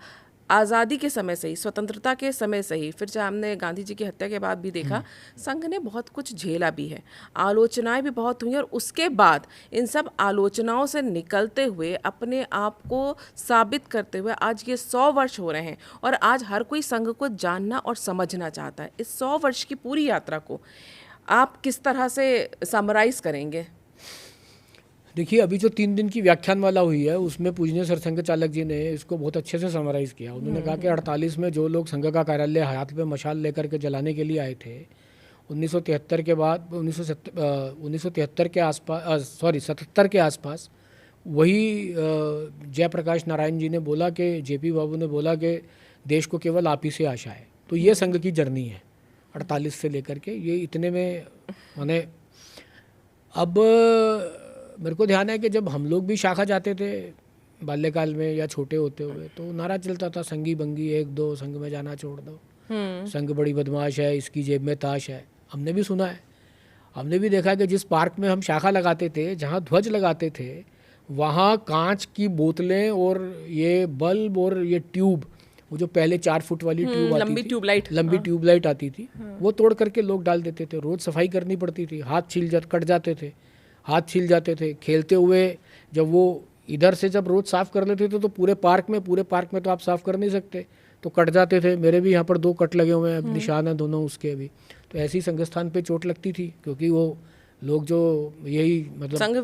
आज़ादी के समय से ही, स्वतंत्रता के समय से ही, फिर चाहे हमने गांधी जी की हत्या के बाद भी देखा, संघ ने बहुत कुछ झेला भी है, आलोचनाएं भी बहुत हुई, और उसके बाद इन सब आलोचनाओं से निकलते हुए, अपने आप को साबित करते हुए आज ये 100 वर्ष हो रहे हैं, और आज हर कोई संघ को जानना और समझना चाहता है। इस 100 वर्ष की पूरी यात्रा को आप किस तरह से समराइज करेंगे? देखिए, अभी जो 3 दिन की व्याख्यानमाला हुई है उसमें पूजनीय सरसंघ चालक जी ने इसको बहुत अच्छे से समराइज़ किया। उन्होंने कहा कि 48 में जो लोग संघ का कार्यालय हाथ पे मशाल लेकर के जलाने के लिए आए थे, 1973 के बाद 1973 के आसपास 77 के आसपास वही जयप्रकाश नारायण जी ने बोला कि जेपी बाबू ने बोला कि देश को केवल आप ही से आशा है। तो ये संघ की जर्नी है 48 से लेकर के, ये इतने में माने अब मेरे को ध्यान है कि जब हम लोग भी शाखा जाते थे बाल्यकाल में या छोटे होते हुए, तो नारा चलता था संगी बंगी 1-2, संघ में जाना छोड़ दो, संघ बड़ी बदमाश है, इसकी जेब में ताश है। हमने भी सुना है, हमने भी देखा कि जिस पार्क में हम शाखा लगाते थे, जहाँ ध्वज लगाते थे, वहाँ कांच की बोतलें और ये बल्ब और ये ट्यूब, वो जो पहले 4 फुट वाली ट्यूब आती थी, लंबी ट्यूबलाइट आती थी, वो तोड़ करके लोग डाल देते थे। रोज़ सफाई करनी पड़ती थी, हाथ कट जाते थे, हाथ छिल जाते थे। खेलते हुए जब वो इधर से जब रोज़ साफ़ कर लेते थे तो पूरे पार्क में तो आप साफ़ कर नहीं सकते, तो कट जाते थे। मेरे भी यहाँ पर 2 कट लगे हुए हैं, निशान है दोनों उसके अभी। तो ऐसी संघ स्थान पे चोट लगती थी, क्योंकि वो लोग जो यही मतलब संघ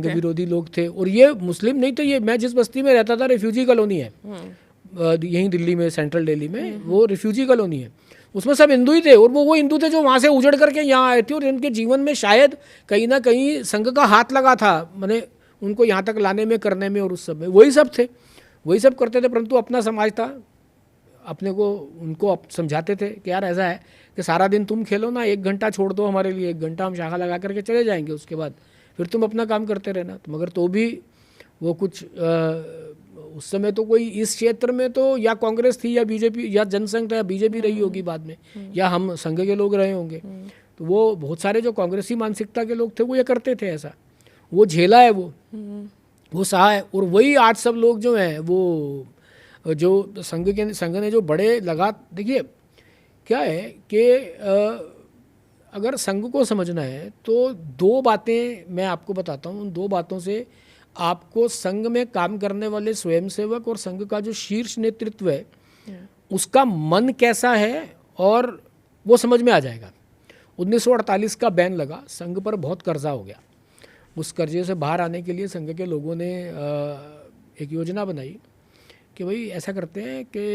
विरोधी लोग थे। और ये मुस्लिम नहीं थे, ये मैं जिस बस्ती में रहता था रिफ्यूजी कॉलोनी है यहीं दिल्ली में, सेंट्रल दिल्ली में, वो रिफ्यूजी कॉलोनी है, उसमें सब हिंदू ही थे। और वो हिंदू थे जो वहाँ से उजड़ करके यहाँ आए थे, और इनके जीवन में शायद कहीं ना कहीं संघ का हाथ लगा था। मैंने उनको यहाँ तक लाने में, करने में, और उस सब में वही सब थे, वही सब करते थे। परंतु अपना समाज था, अपने को उनको समझाते थे कि यार ऐसा है कि सारा दिन तुम खेलो ना, 1 घंटा छोड़ दो हमारे लिए, 1 घंटा हम शाखा लगा करके चले जाएंगे, उसके बाद फिर तुम अपना काम करते रहना। तो मगर तो भी वो कुछ उस समय तो कोई इस क्षेत्र में तो या कांग्रेस थी या बीजेपी या जनसंघ था या बीजेपी रही होगी बाद में, या हम संघ के लोग रहे होंगे। तो वो बहुत सारे जो कांग्रेसी मानसिकता के लोग थे वो ये करते थे ऐसा, वो झेला है, वो सहा है। और वही आज सब लोग जो हैं वो जो संघ ने जो बड़े लगा, देखिए क्या है कि अगर संघ को समझना है तो 2 बातें मैं आपको बताता हूँ। उन 2 बातों से आपको संघ में काम करने वाले स्वयंसेवक और संघ का जो शीर्ष नेतृत्व है उसका मन कैसा है और वो समझ में आ जाएगा। 1948 का बैन लगा, संघ पर बहुत कर्जा हो गया। उस कर्जे से बाहर आने के लिए संघ के लोगों ने एक योजना बनाई कि भाई ऐसा करते हैं कि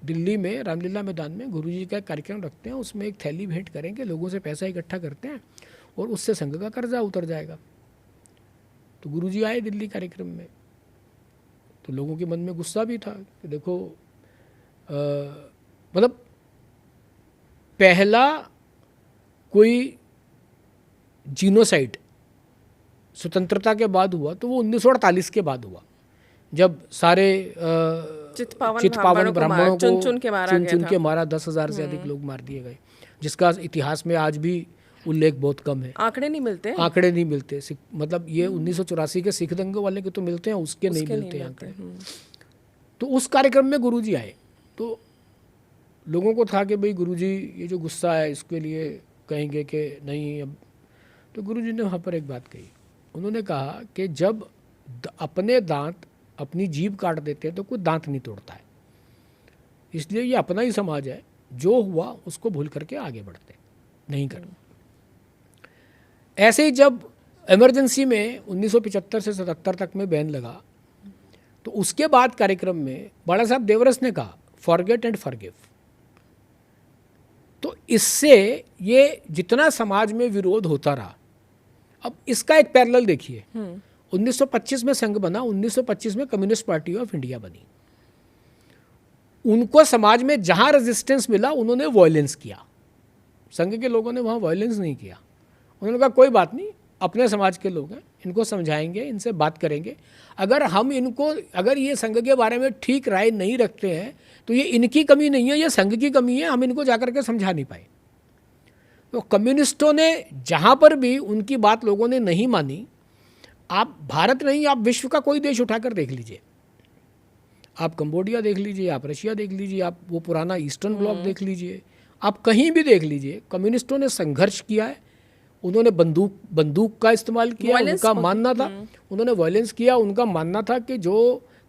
दिल्ली में रामलीला मैदान में गुरुजी का एक कार्यक्रम रखते हैं, उसमें एक थैली भेंट करेंगे, लोगों से पैसा इकट्ठा करते हैं और उससे संघ का कर्जा उतर जाएगा। तो गुरुजी आए दिल्ली कार्यक्रम में, तो लोगों के मन में गुस्सा भी था कि देखो मतलब पहला कोई जीनोसाइड स्वतंत्रता के बाद हुआ तो वो 1948 के बाद हुआ, जब सारे चितपावन ब्राह्मणों को चुन के मारा 10,000 से अधिक लोग मार दिए गए, जिसका इतिहास में आज भी उल्लेख बहुत कम है। आंकड़े नहीं मिलते मतलब ये 1984 के सिख दंगे वाले के तो मिलते हैं, उसके नहीं मिलते आंकड़े। तो उस कार्यक्रम में गुरुजी आए, तो लोगों को था कि भाई गुरुजी ये जो गुस्सा है इसके लिए कहेंगे कि नहीं अब। तो गुरुजी ने वहाँ पर एक बात कही, उन्होंने कहा कि जब अपने दांत अपनी जीभ काट देते हैं तो कोई दांत नहीं तोड़ता है, इसलिए ये अपना ही समाज है, जो हुआ उसको भूल करके आगे बढ़ते नहीं करना। ऐसे ही जब इमरजेंसी में 1975 से 77 तक में बैन लगा, तो उसके बाद कार्यक्रम में बाला साहब देवरस ने कहा फॉरगेट एंड फॉरगिव। तो इससे ये जितना समाज में विरोध होता रहा, अब इसका एक पैरेलल देखिए। 1925 में संघ बना, 1925 में कम्युनिस्ट पार्टी ऑफ इंडिया बनी। उनको समाज में जहां रेजिस्टेंस मिला उन्होंने वायलेंस किया, संघ के लोगों ने वहां वायलेंस नहीं किया। उन्होंने कहा कोई बात नहीं, अपने समाज के लोग हैं, इनको समझाएंगे, इनसे बात करेंगे। अगर ये संघ के बारे में ठीक राय नहीं रखते हैं तो ये इनकी कमी नहीं है, ये संघ की कमी है, हम इनको जाकर के समझा नहीं पाए। तो कम्युनिस्टों ने जहाँ पर भी उनकी बात लोगों ने नहीं मानी, आप भारत नहीं, आप विश्व का कोई देश उठाकर देख लीजिए, आप कंबोडिया देख लीजिए, आप रशिया देख लीजिए, आप वो पुराना ईस्टर्न ब्लॉक देख लीजिए, आप कहीं भी देख लीजिए, कम्युनिस्टों ने संघर्ष किया है। उन्होंने बंदूक का इस्तेमाल किया, उनका मानना था, उन्होंने वायलेंस किया, उनका मानना था कि जो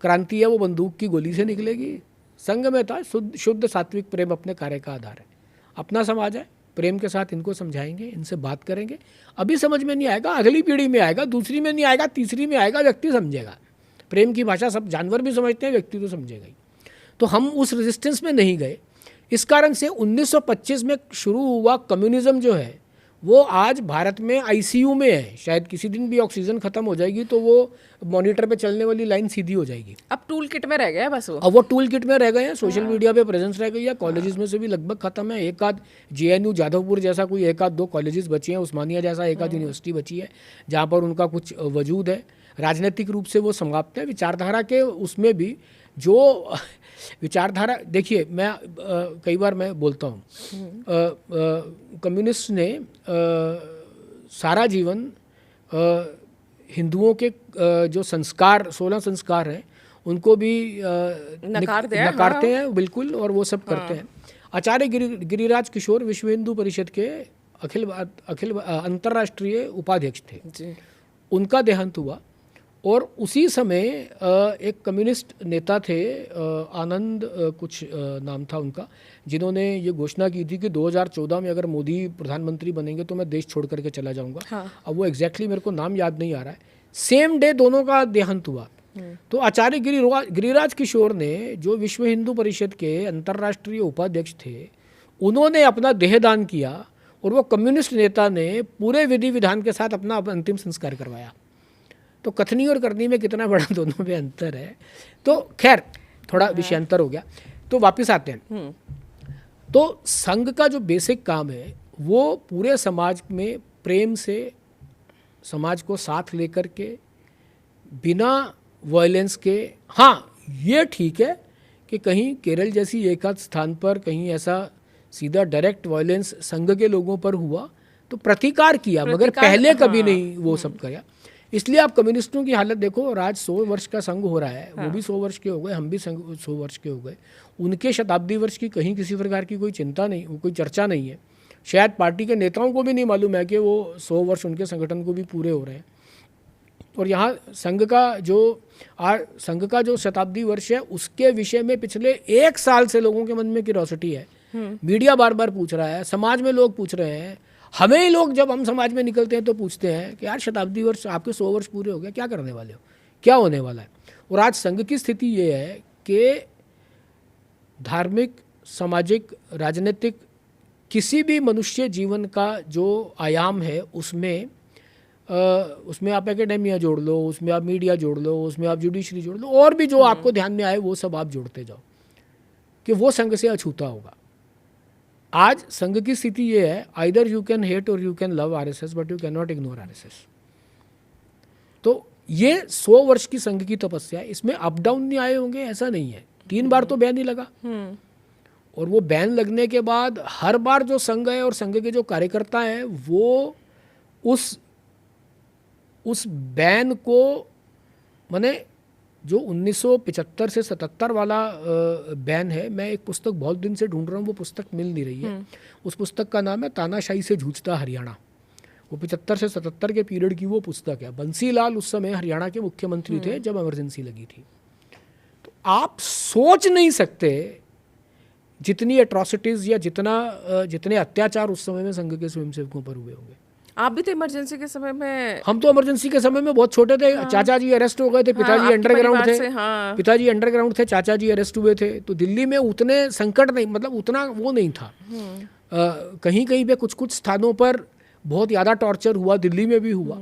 क्रांति है वो बंदूक की गोली से निकलेगी। संघ में था शुद्ध सात्विक प्रेम अपने कार्य का आधार है, अपना समाज है, प्रेम के साथ इनको समझाएंगे, इनसे बात करेंगे। अभी समझ में नहीं आएगा, अगली पीढ़ी में आएगा, दूसरी में नहीं आएगा, तीसरी में आएगा, व्यक्ति समझेगा। प्रेम की भाषा सब जानवर भी समझते हैं, व्यक्ति तो समझेगा ही। तो हम उस रेजिस्टेंस में नहीं गए। इस कारण से 1925 में शुरू हुआ कम्युनिज्म जो है वो आज भारत में आईसीयू में है। शायद किसी दिन भी ऑक्सीजन खत्म हो जाएगी तो वो मॉनिटर पे चलने वाली लाइन सीधी हो जाएगी। अब टूल किट में रह गया बस वो। अब वो टूल किट में रह गए हैं, सोशल मीडिया पे प्रेजेंस रह गई है, कॉलेजेस में से भी लगभग खत्म है। एक आध JNU जाधवपुर जैसा कोई 1-2 कॉलेजेस बचे हैं, उस्मानिया जैसा 1-आध यूनिवर्सिटी बची है जहाँ पर उनका कुछ वजूद है। राजनीतिक रूप से वो समाप्त है। विचारधारा के उसमें भी जो विचारधारा, देखिए मैं कई बार मैं बोलता हूँ, कम्युनिस्ट ने सारा जीवन हिंदुओं के जो संस्कार 16 संस्कार हैं उनको भी नकारते हैं बिल्कुल, और वो सब करते हैं। आचार्य गिरिराज किशोर विश्व हिंदू परिषद के अखिल अंतर्राष्ट्रीय उपाध्यक्ष थे जी। उनका देहांत हुआ और उसी समय एक कम्युनिस्ट नेता थे, आनंद कुछ नाम था उनका, जिन्होंने ये घोषणा की थी कि 2014 में अगर मोदी प्रधानमंत्री बनेंगे तो मैं देश छोड़ करके चला जाऊंगा। हाँ। अब वो एग्जैक्टली मेरे को नाम याद नहीं आ रहा है। सेम डे दोनों का देहांत हुआ। तो आचार्य गिरिराज किशोर ने, जो विश्व हिंदू परिषद के अंतर्राष्ट्रीय उपाध्यक्ष थे, उन्होंने अपना देहदान किया और वो कम्युनिस्ट नेता ने पूरे विधि विधान के साथ अपना अंतिम संस्कार करवाया। तो कथनी और करनी में कितना बड़ा दोनों में अंतर है। तो खैर थोड़ा विषयांतर हो गया, तो वापस आते हैं। तो संघ का जो बेसिक काम है वो पूरे समाज में प्रेम से समाज को साथ लेकर के बिना वायलेंस के, हाँ ये ठीक है कि कहीं केरल जैसी एक आध स्थान पर कहीं ऐसा सीधा डायरेक्ट वायलेंस संघ के लोगों पर हुआ तो प्रतिकार किया, मगर पहले कभी नहीं वो सब किया। इसलिए आप कम्युनिस्टों की हालत देखो, और आज 100 वर्ष का संघ हो रहा है, वो भी 100 वर्ष के हो गए, हम भी 100 वर्ष के हो गए। उनके शताब्दी वर्ष की कहीं किसी प्रकार की कोई चिंता नहीं, कोई चर्चा नहीं है। शायद पार्टी के नेताओं को भी नहीं मालूम है कि वो 100 वर्ष उनके संगठन को भी पूरे हो रहे हैं। और यहाँ संघ का जो शताब्दी वर्ष है उसके विषय में पिछले 1 साल से लोगों के मन में क्यूरियोसिटी है। मीडिया बार बार पूछ रहा है, समाज में लोग पूछ रहे हैं, हमें ही लोग जब हम समाज में निकलते हैं तो पूछते हैं कि यार शताब्दी वर्ष आपके 100 वर्ष पूरे हो गए, क्या करने वाले हो, क्या होने वाला है। और आज संघ की स्थिति ये है कि धार्मिक, सामाजिक, राजनीतिक किसी भी मनुष्य जीवन का जो आयाम है उसमें आप एकेडेमिया जोड़ लो, उसमें आप मीडिया जोड़ लो, उसमें आप जुडिशरी जोड़ लो, और भी जो आपको ध्यान में आए वो सब आप जोड़ते जाओ कि वो संघ से अछूता होगा। आज संघ की स्थिति ये है, आइदर यू कैन हेट और you can love RSS but you can not ignore RSS. तो ये 100 वर्ष की संघ की तपस्या है, इसमें अप डाउन नहीं आए होंगे ऐसा नहीं है। 3 बार तो बैन ही लगा, और वो बैन लगने के बाद हर बार जो संघ है और संघ के जो कार्यकर्ता हैं वो उस बैन को, माने जो 1975 से 77 वाला बैन है, मैं एक पुस्तक बहुत दिन से ढूंढ रहा हूँ, वो पुस्तक मिल नहीं रही है। उस पुस्तक का नाम है तानाशाही से जूझता हरियाणा। वो 75 से 77 के पीरियड की वो पुस्तक है। बंसी लाल उस समय हरियाणा के मुख्यमंत्री थे जब इमरजेंसी लगी थी। तो आप सोच नहीं सकते जितनी एट्रॉसिटीज़ या जितने अत्याचार उस समय में संघ के स्वयंसेवकों पर हुए होंगे। आप भी तो इमरजेंसी के समय में? हम तो इमरजेंसी के समय में बहुत छोटे थे। चाचा जी अरेस्ट हो गए थे, पिताजी अंडरग्राउंड थे। पिताजी अंडरग्राउंड थे, चाचा जी अरेस्ट हुए थे। तो दिल्ली में उतने संकट नहीं, मतलब उतना वो नहीं था। कहीं कहीं पे कुछ स्थानों पर बहुत ज़्यादा टॉर्चर हुआ, दिल्ली में भी हुआ,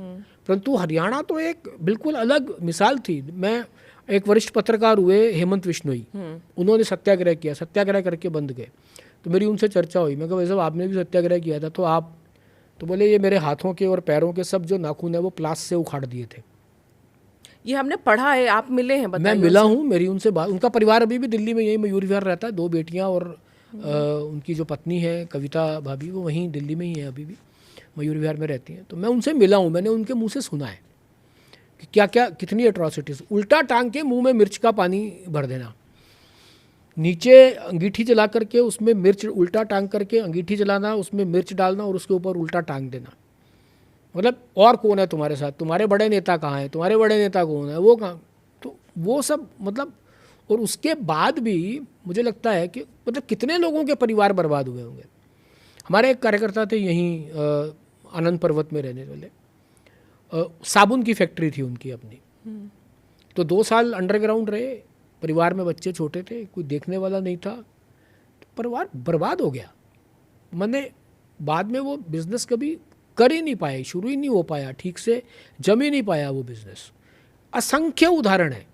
परंतु हरियाणा तो एक बिल्कुल अलग मिसाल थी। मैं एक वरिष्ठ पत्रकार हुए हेमंत विश्नोई, उन्होंने सत्याग्रह किया, सत्याग्रह करके बंद गए। तो मेरी उनसे चर्चा हुई, मैं कहा भाई साहब आपने भी सत्याग्रह किया था, तो बोले ये मेरे हाथों के और पैरों के सब जो नाखून है वो प्लास से उखाड़ दिए थे। ये हमने पढ़ा है, आप मिले हैं? मैं मिला हूँ, मेरी उनसे बात, उनका परिवार अभी भी दिल्ली में यही मयूर विहार रहता है, 2 बेटियाँ और उनकी जो पत्नी है कविता भाभी, वो वहीं दिल्ली में ही है, अभी भी मयूर विहार में रहती हैं। तो मैं उनसे मिला हूँ, मैंने उनके मुँह से सुना है कि क्या क्या कितनी एट्रॉसिटीज़। उल्टा टांग के मुँह में मिर्च का पानी भर देना, नीचे अंगीठी जला करके उसमें मिर्च, उल्टा टांग करके अंगीठी जलाना, उसमें मिर्च डालना और उसके ऊपर उल्टा टांग देना। मतलब और कौन है तुम्हारे साथ, तुम्हारे बड़े नेता कहाँ हैं, तुम्हारे बड़े नेता कौन है, वो कहाँ। तो वो सब मतलब, और उसके बाद भी मुझे लगता है कि मतलब कितने लोगों के परिवार बर्बाद हुए होंगे। हमारे एक कार्यकर्ता थे यहीं आनंद पर्वत में रहने वाले, साबुन की फैक्ट्री थी उनकी अपनी। तो 2 साल अंडरग्राउंड रहे, परिवार में बच्चे छोटे थे, कोई देखने वाला नहीं था, तो परिवार बर्बाद हो गया। मैंने बाद में वो बिज़नेस कभी कर ही नहीं पाए, शुरू ही नहीं हो पाया, ठीक से जम ही नहीं पाया वो बिज़नेस। असंख्य उदाहरण है,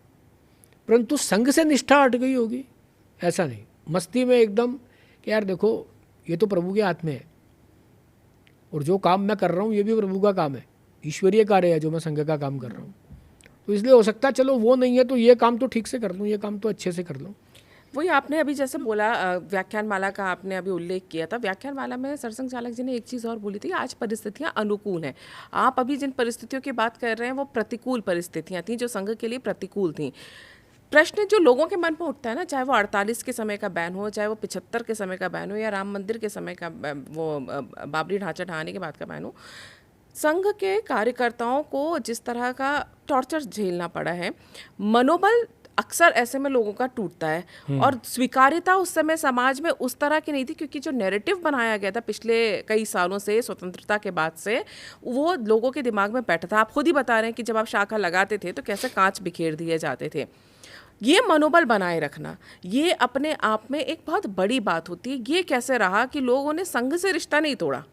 परंतु संघ से निष्ठा हट गई होगी ऐसा नहीं, मस्ती में एकदम कि यार देखो ये तो प्रभु के हाथ में है, और जो काम मैं कर रहा हूँ ये भी प्रभु का काम है, ईश्वरीय कार्य है जो मैं संघ का काम कर रहा हूँ। तो इसलिए हो सकता है चलो वो नहीं है तो ये काम तो ठीक से कर लूँ, ये काम तो अच्छे से कर लूँ। वही आपने अभी जैसे बोला, व्याख्यानमाला का आपने अभी उल्लेख किया था। व्याख्यानमाला में सरसंघ चालक जी ने एक चीज़ और बोली थी, आज परिस्थितियां अनुकूल हैं। आप अभी जिन परिस्थितियों की बात कर रहे हैं वो प्रतिकूल परिस्थितियां थी जो संघ के लिए प्रतिकूल थी। प्रश्न जो लोगों के मन में उठता है ना, चाहे वो 48 के समय का बैन हो, चाहे वो 75 के समय का बैन हो, या राम मंदिर के समय का, वो बाबरी ढांचा ढहाने के बाद का बैन हो, संघ के कार्यकर्ताओं को जिस तरह का टॉर्चर झेलना पड़ा है, मनोबल अक्सर ऐसे में लोगों का टूटता है। और स्वीकार्यता उस समय समाज में उस तरह की नहीं थी, क्योंकि जो नैरेटिव बनाया गया था पिछले कई सालों से, स्वतंत्रता के बाद से, वो लोगों के दिमाग में बैठा था। आप खुद ही बता रहे हैं कि जब आप शाखा लगाते थे तो कैसे कांच बिखेर दिए जाते थे। ये मनोबल बनाए रखना, ये अपने आप में एक बहुत बड़ी बात होती है। ये कैसे रहा कि लोगों ने संघ से रिश्ता नहीं तोड़ा?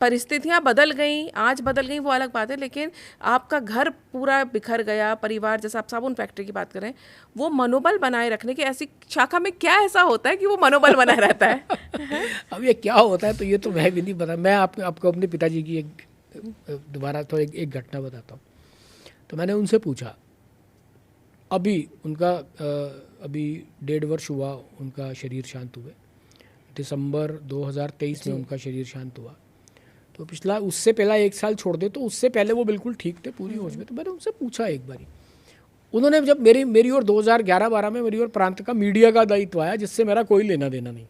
परिस्थितियां बदल गई, आज बदल गई वो अलग बात है, लेकिन आपका घर पूरा बिखर गया, परिवार, जैसे आप साबुन फैक्ट्री की बात करें, वो मनोबल बनाए रखने की ऐसी शाखा में क्या ऐसा होता है कि वो मनोबल बनाए रहता है? अब ये क्या होता है तो ये तो मैं भी नहीं पता। मैं आपको अपने पिताजी की एक दोबारा तो एक घटना बताता हूँ। तो मैंने उनसे पूछा, अभी उनका अभी 1.5 वर्ष हुआ उनका शरीर शांत हुए, दिसंबर 2023 में उनका शरीर शांत हुआ। तो पिछला उससे पहला 1 साल छोड़ दे तो उससे पहले वो बिल्कुल ठीक थे, पूरी होश में। तो मैंने उनसे पूछा एक बारी, उन्होंने जब मेरी और 2011-12 में मेरी और प्रांत का मीडिया का दायित्व आया, जिससे मेरा कोई लेना देना नहीं,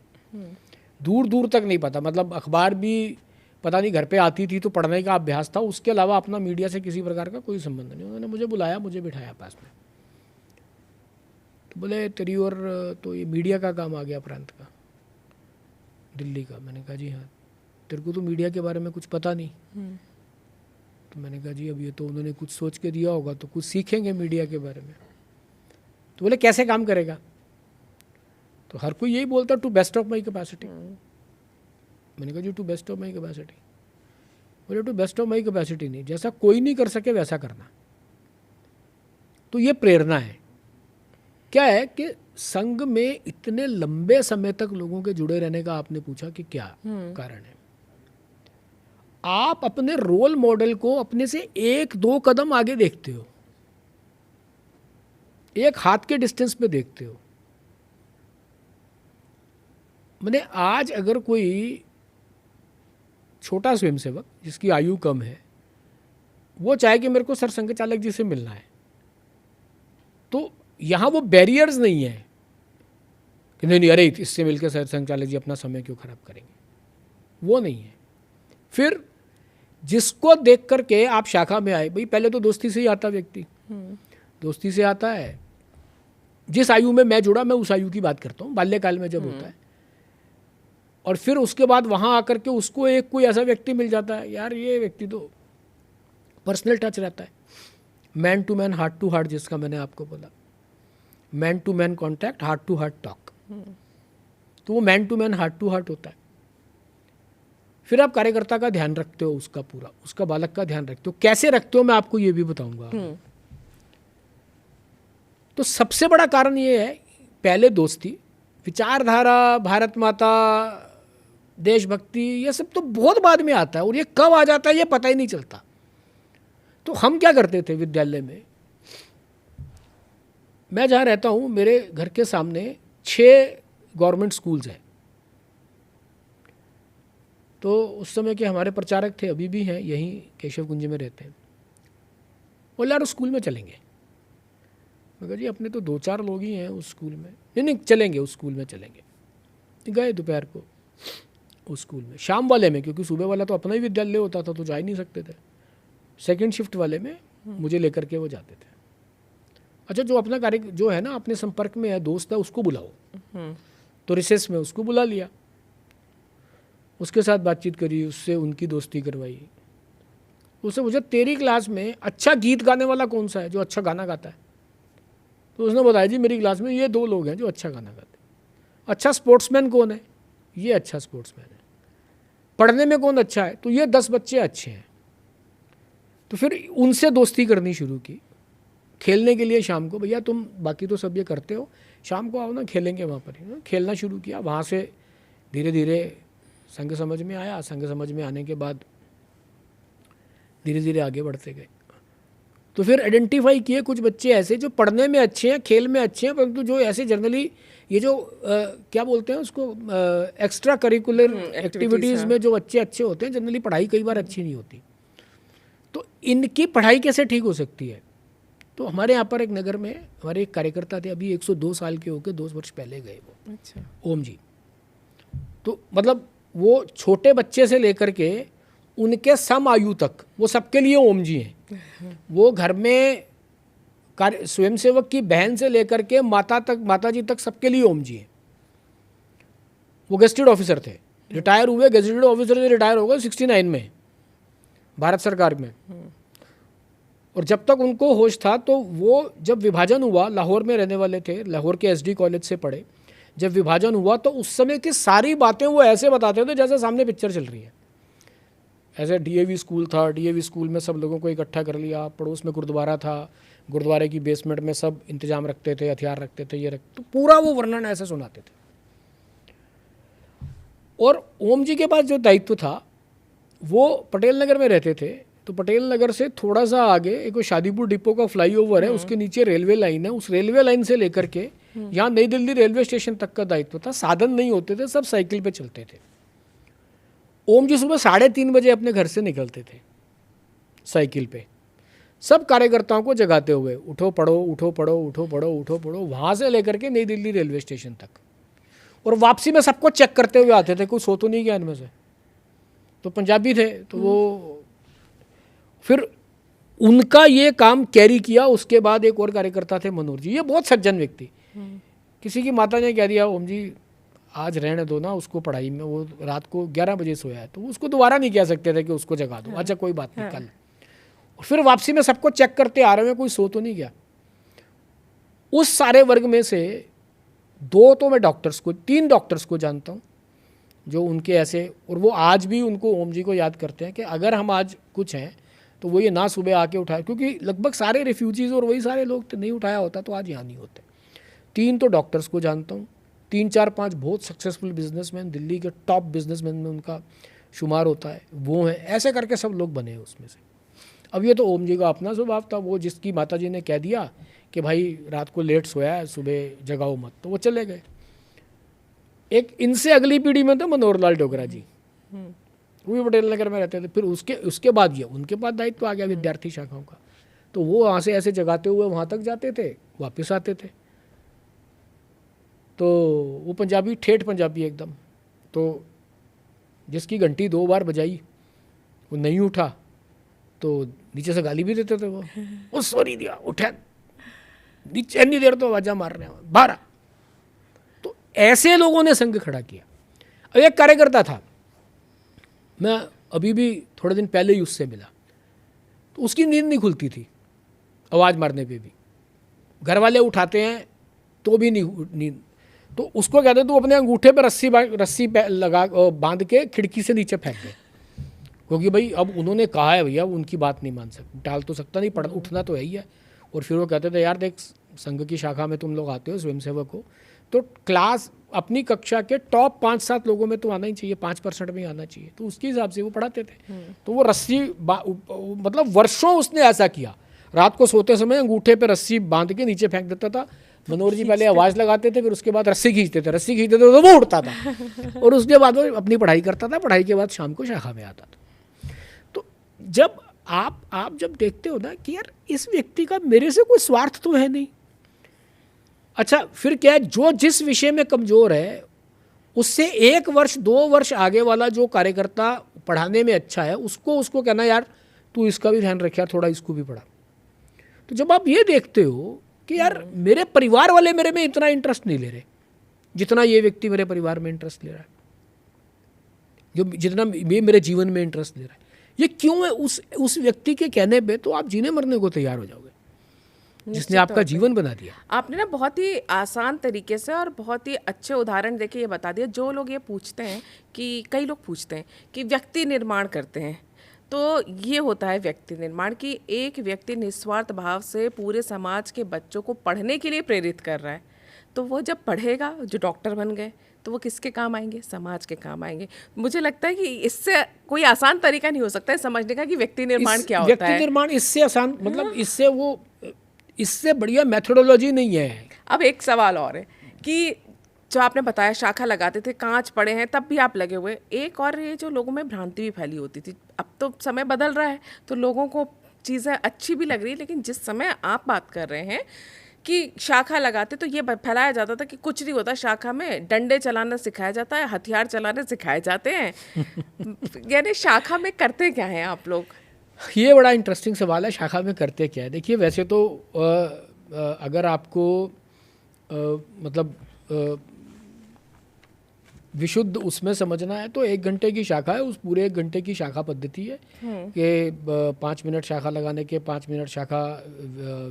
दूर दूर तक नहीं पता, मतलब अखबार भी पता नहीं घर पे आती थी तो पढ़ने का अभ्यास था, उसके अलावा अपना मीडिया से किसी प्रकार का कोई संबंध नहीं। उन्होंने मुझे बुलाया, मुझे बिठाया पास में, तो बोले तेरी और तो ये मीडिया का काम आ गया प्रांत का, दिल्ली का। मैंने कहा जी हाँ। तेरे को तो मीडिया के बारे में कुछ पता नहीं। तो मैंने कहा जी अब ये तो उन्होंने कुछ सोच के दिया होगा, तो कुछ सीखेंगे मीडिया के बारे में। तो बोले कैसे काम करेगा? तो हर कोई यही बोलता to best of my capacity. मैंने कहा जी to best of my capacity? बोले to best of my capacity नहीं, जैसा कोई नहीं कर सके वैसा करना। तो ये प्रेरणा है। क्या है कि संघ में इतने लंबे समय तक लोगों के जुड़े रहने का आपने पूछा कि क्या कारण है। आप अपने रोल मॉडल को अपने से 1-2 कदम आगे देखते हो, एक हाथ के डिस्टेंस पे देखते हो। मैंने आज अगर कोई छोटा स्वयंसेवक जिसकी आयु कम है, वो चाहे कि मेरे को सरसंघ चालक जी से मिलना है, तो यहाँ वो बैरियर्स नहीं है कि नहीं अरे इससे मिलकर सरसंघ चालक जी अपना समय क्यों खराब करेंगे, वो नहीं है। फिर जिसको देख करके आप शाखा में आए, भाई पहले तो दोस्ती से ही आता व्यक्ति, दोस्ती से आता है। जिस आयु में मैं जुड़ा, मैं उस आयु की बात करता हूँ, बाल्यकाल में जब होता है। और फिर उसके बाद वहाँ आकर के उसको एक कोई ऐसा व्यक्ति मिल जाता है, यार ये व्यक्ति तो पर्सनल टच रहता है, man to man, heart to heart, जिसका मैंने आपको बोला, man to man contact, heart to heart talk. तो वो man to man, heart to heart होता है। फिर आप कार्यकर्ता का ध्यान रखते हो, उसका पूरा, उसका बालक का ध्यान रखते हो। कैसे रखते हो मैं आपको ये भी बताऊंगा। तो सबसे बड़ा कारण ये है, पहले दोस्ती, विचारधारा, भारत माता, देशभक्ति, ये सब तो बहुत बाद में आता है, और ये कब आ जाता है ये पता ही नहीं चलता। तो हम क्या करते थे विद्यालय में, मैं जहाँ रहता हूँ मेरे घर के सामने 6 गवर्नमेंट स्कूल्स हैं। तो उस समय के हमारे प्रचारक थे, अभी भी हैं, यहीं केशव कुंज में रहते हैं। बोले यार उस स्कूल में चलेंगे। मैं कहा जी अपने तो 2-4 लोग ही हैं उस स्कूल में। नहीं चलेंगे, उस स्कूल में चलेंगे। गए दोपहर को उस स्कूल में, शाम वाले में, क्योंकि सुबह वाला तो अपना ही विद्यालय होता था तो जा ही नहीं सकते थे। सेकंड शिफ्ट वाले में मुझे लेकर के वो जाते थे। अच्छा, जो अपना कार्य जो है ना, अपने संपर्क में है, दोस्त है, उसको बुलाओ। तो रिसेस में उसको बुला लिया, उसके साथ बातचीत करी, उससे उनकी दोस्ती करवाई। उससे मुझे तेरी क्लास में अच्छा गीत गाने वाला कौन सा है जो अच्छा गाना गाता है? तो उसने बताया जी मेरी क्लास में ये 2 लोग हैं जो अच्छा गाना गाते हैं। अच्छा स्पोर्ट्समैन कौन है? ये अच्छा स्पोर्ट्समैन है। पढ़ने में कौन अच्छा है? तो ये 10 बच्चे अच्छे हैं। तो फिर उनसे दोस्ती करनी शुरू की। खेलने के लिए शाम को, भैया तुम बाकी तो सब ये करते हो, शाम को आओ ना, खेलेंगे वहाँ पर ही। खेलना शुरू किया। वहाँ से धीरे धीरे संघ समझ में आया। संघ समझ में आने के बाद धीरे धीरे आगे बढ़ते गए। तो फिर आइडेंटिफाई किए कुछ बच्चे ऐसे जो पढ़ने में अच्छे हैं, खेल में अच्छे हैं, परंतु जो ऐसे जनरली ये जो क्या बोलते हैं उसको, एक्स्ट्रा करिकुलर एक्टिविटीज़ में जो बच्चे अच्छे होते हैं, जनरली पढ़ाई कई बार अच्छी नहीं होती। तो इनकी पढ़ाई कैसे ठीक हो सकती है? तो हमारे यहाँ पर एक नगर में हमारे एक कार्यकर्ता थे, अभी 102 साल के होकर 2 वर्ष पहले गए वो। अच्छा। ओम जी। तो मतलब वो छोटे बच्चे से लेकर के उनके सम आयु तक वो सबके लिए ओम जी हैं। वो घर में स्वयंसेवक की बहन से लेकर के माता जी तक सबके लिए ओम जी हैं। वो गेस्टेड ऑफिसर थे, रिटायर हुए, गेस्टेड ऑफिसर से रिटायर हो गए 69 में भारत सरकार में। और जब तक उनको होश था तो वो, जब विभाजन हुआ, लाहौर में रहने वाले थे, लाहौर के SD कॉलेज से पढ़े। जब विभाजन हुआ तो उस समय की सारी बातें वो ऐसे बताते थे जैसे सामने पिक्चर चल रही है। ऐसे डीएवी स्कूल था, डीएवी स्कूल में सब लोगों को इकट्ठा कर लिया, पड़ोस में गुरुद्वारा था, गुरुद्वारे की बेसमेंट में सब इंतजाम रखते थे, हथियार रखते थे, ये तो पूरा वो वर्णन ऐसे सुनाते थे। और ओम जी के पास जो दायित्व था वो पटेल नगर में रहते थे, तो पटेल नगर से थोड़ा सा आगे एक शादीपुर डिपो का फ्लाईओवर है, उसके नीचे रेलवे लाइन है, उस रेलवे लाइन से लेकर के यहाँ नई दिल्ली रेलवे स्टेशन तक का दायित्व था। साधन नहीं होते थे, सब साइकिल पे चलते थे। ओम जी सुबह 3:30 बजे अपने घर से निकलते थे साइकिल पे, सब कार्यकर्ताओं को जगाते हुए, उठो पढ़ो, उठो पढ़ो, उठो पढ़ो, उठो पढ़ो, वहाँ से लेकर के नई दिल्ली रेलवे स्टेशन तक। और वापसी में सबको चेक करते हुए आते थे, कोई सो तो नहीं गया इनमें से। तो पंजाबी थे, तो वो फिर उनका ये काम कैरी किया। उसके बाद एक और कार्यकर्ता थे मनोहर जी, ये बहुत सज्जन व्यक्ति। किसी की माता ने कह दिया ओम जी आज रहने दो ना उसको पढ़ाई में, वो रात को 11 बजे सोया है, तो उसको दोबारा नहीं कह सकते थे कि उसको जगा दो। अच्छा कोई बात नहीं, कल। और फिर वापसी में सबको चेक करते आ रहे हैं, कोई सो तो नहीं गया। उस सारे वर्ग में से 2 तो मैं डॉक्टर्स को, 3 डॉक्टर्स को जानता हूँ जो उनके ऐसे, और वो आज भी उनको, ओम जी को याद करते हैं कि अगर हम आज कुछ हैं तो वो ये ना सुबह आके उठाए, क्योंकि लगभग सारे रिफ्यूजीज़ और वही सारे लोग नहीं उठाया होता तो आज यहाँ नहीं होते। 3 तो डॉक्टर्स को जानता हूँ, 3, 4, 5 बहुत सक्सेसफुल बिजनेसमैन, दिल्ली के टॉप बिजनेसमैन में उनका शुमार होता है, वो हैं। ऐसे करके सब लोग बने हैं उसमें से। अब ये तो ओम जी का अपना स्वभाव था, वो जिसकी माता जी ने कह दिया कि भाई रात को लेट सोया है, सुबह जगाओ मत, तो वो चले गए। एक इनसे अगली पीढ़ी में तो मनोहर लाल डोगरा जी, वो भी पटेल नगर में रहते थे। फिर उसके बाद ये उनके पास दायित्व आ गया विद्यार्थी शाखाओं का, तो वो वहाँ से ऐसे जगाते हुए वहाँ तक जाते थे, वापस आते थे। तो वो पंजाबी, ठेठ पंजाबी एकदम, तो जिसकी घंटी 2 बार बजाई वो नहीं उठा तो नीचे से गाली भी देते थे वो सॉरी दिया, उठा नीचे इतनी देर तो आवाज़ा मार रहे हैं, 12। तो ऐसे लोगों ने संघ खड़ा किया। अब एक कार्यकर्ता था, मैं अभी भी थोड़े दिन पहले ही उससे मिला, तो उसकी नींद नहीं खुलती थी आवाज़ मारने पे भी, घर वाले उठाते हैं तो भी नहीं नींद। तो उसको कहते तू अपने अंगूठे पर रस्सी लगा बांध के खिड़की से नीचे फेंक दे, क्योंकि भाई अब उन्होंने कहा है भैया, उनकी बात नहीं मान सकते, टाल तो सकता नहीं, उठना तो है ही है। और फिर वो कहते थे यार देख, संघ की शाखा में तुम लोग आते हो, स्वयंसेवक हो, तो क्लास अपनी कक्षा के टॉप 5-7 लोगों में तो आना ही चाहिए, 5% में आना चाहिए। तो उसके हिसाब से वो पढ़ाते थे। तो वो रस्सी मतलब वर्षों उसने ऐसा किया, रात को सोते समय अंगूठे पे रस्सी बांध के नीचे फेंक देता था। मनोहर जी पहले आवाज़ लगाते थे, फिर उसके बाद रस्सी खींचते थे तो वो उठता था और उसके बाद वो अपनी पढ़ाई करता था। पढ़ाई के बाद शाम को शाखा में आता था। तो जब आप जब देखते हो ना कि यार इस व्यक्ति का मेरे से कोई स्वार्थ तो है नहीं, अच्छा फिर क्या है, जो जिस विषय में कमज़ोर है उससे 1 वर्ष 2 वर्ष आगे वाला जो कार्यकर्ता पढ़ाने में अच्छा है उसको कहना यार तू इसका भी ध्यान रखिया, थोड़ा इसको भी पढ़ा। तो जब आप ये देखते हो कि यार मेरे परिवार वाले मेरे में इतना इंटरेस्ट नहीं ले रहे जितना ये व्यक्ति मेरे परिवार में इंटरेस्ट ले रहा है, जो जितना ये मेरे जीवन में इंटरेस्ट ले रहा है, ये क्यों है? उस व्यक्ति के कहने पे तो आप जीने मरने को तैयार हो जाओगे जिसने आपका जीवन बना दिया। आपने ना बहुत ही आसान तरीके से और बहुत ही अच्छे उदाहरण देके ये बता दिया। जो लोग ये पूछते हैं कि, कई लोग पूछते हैं कि व्यक्ति निर्माण करते हैं, तो ये होता है व्यक्ति निर्माण की एक व्यक्ति निस्वार्थ भाव से पूरे समाज के बच्चों को पढ़ने के लिए प्रेरित कर रहा है। तो वो जब पढ़ेगा, जो डॉक्टर बन गए, तो वो किसके काम आएंगे? समाज के काम आएंगे। मुझे लगता है कि इससे कोई आसान तरीका नहीं हो सकता है समझने का कि व्यक्ति निर्माण क्या होता है। व्यक्ति निर्माण इससे आसान, मतलब इससे बढ़िया मेथोडोलॉजी नहीं है। अब एक सवाल और है कि जो आपने बताया शाखा लगाते थे, कांच पड़े हैं, तब भी आप लगे हुए। एक और ये जो लोगों में भ्रांति भी फैली होती थी, अब तो समय बदल रहा है तो लोगों को चीज़ें अच्छी भी लग रही है, लेकिन जिस समय आप बात कर रहे हैं कि शाखा लगाते तो ये फैलाया जाता था कि कुछ नहीं होता, शाखा में डंडे चलाना सिखाया जाता है, हथियार चलाने सिखाए जाते हैं। यानी शाखा में करते क्या हैं आप लोग? ये बड़ा इंटरेस्टिंग सवाल है, शाखा में करते क्या है। देखिए वैसे तो अगर आपको मतलब विशुद्ध उसमें समझना है तो 1 घंटे की शाखा है, उस पूरे 1 घंटे की शाखा पद्धति है कि 5 मिनट शाखा लगाने के, 5 मिनट शाखा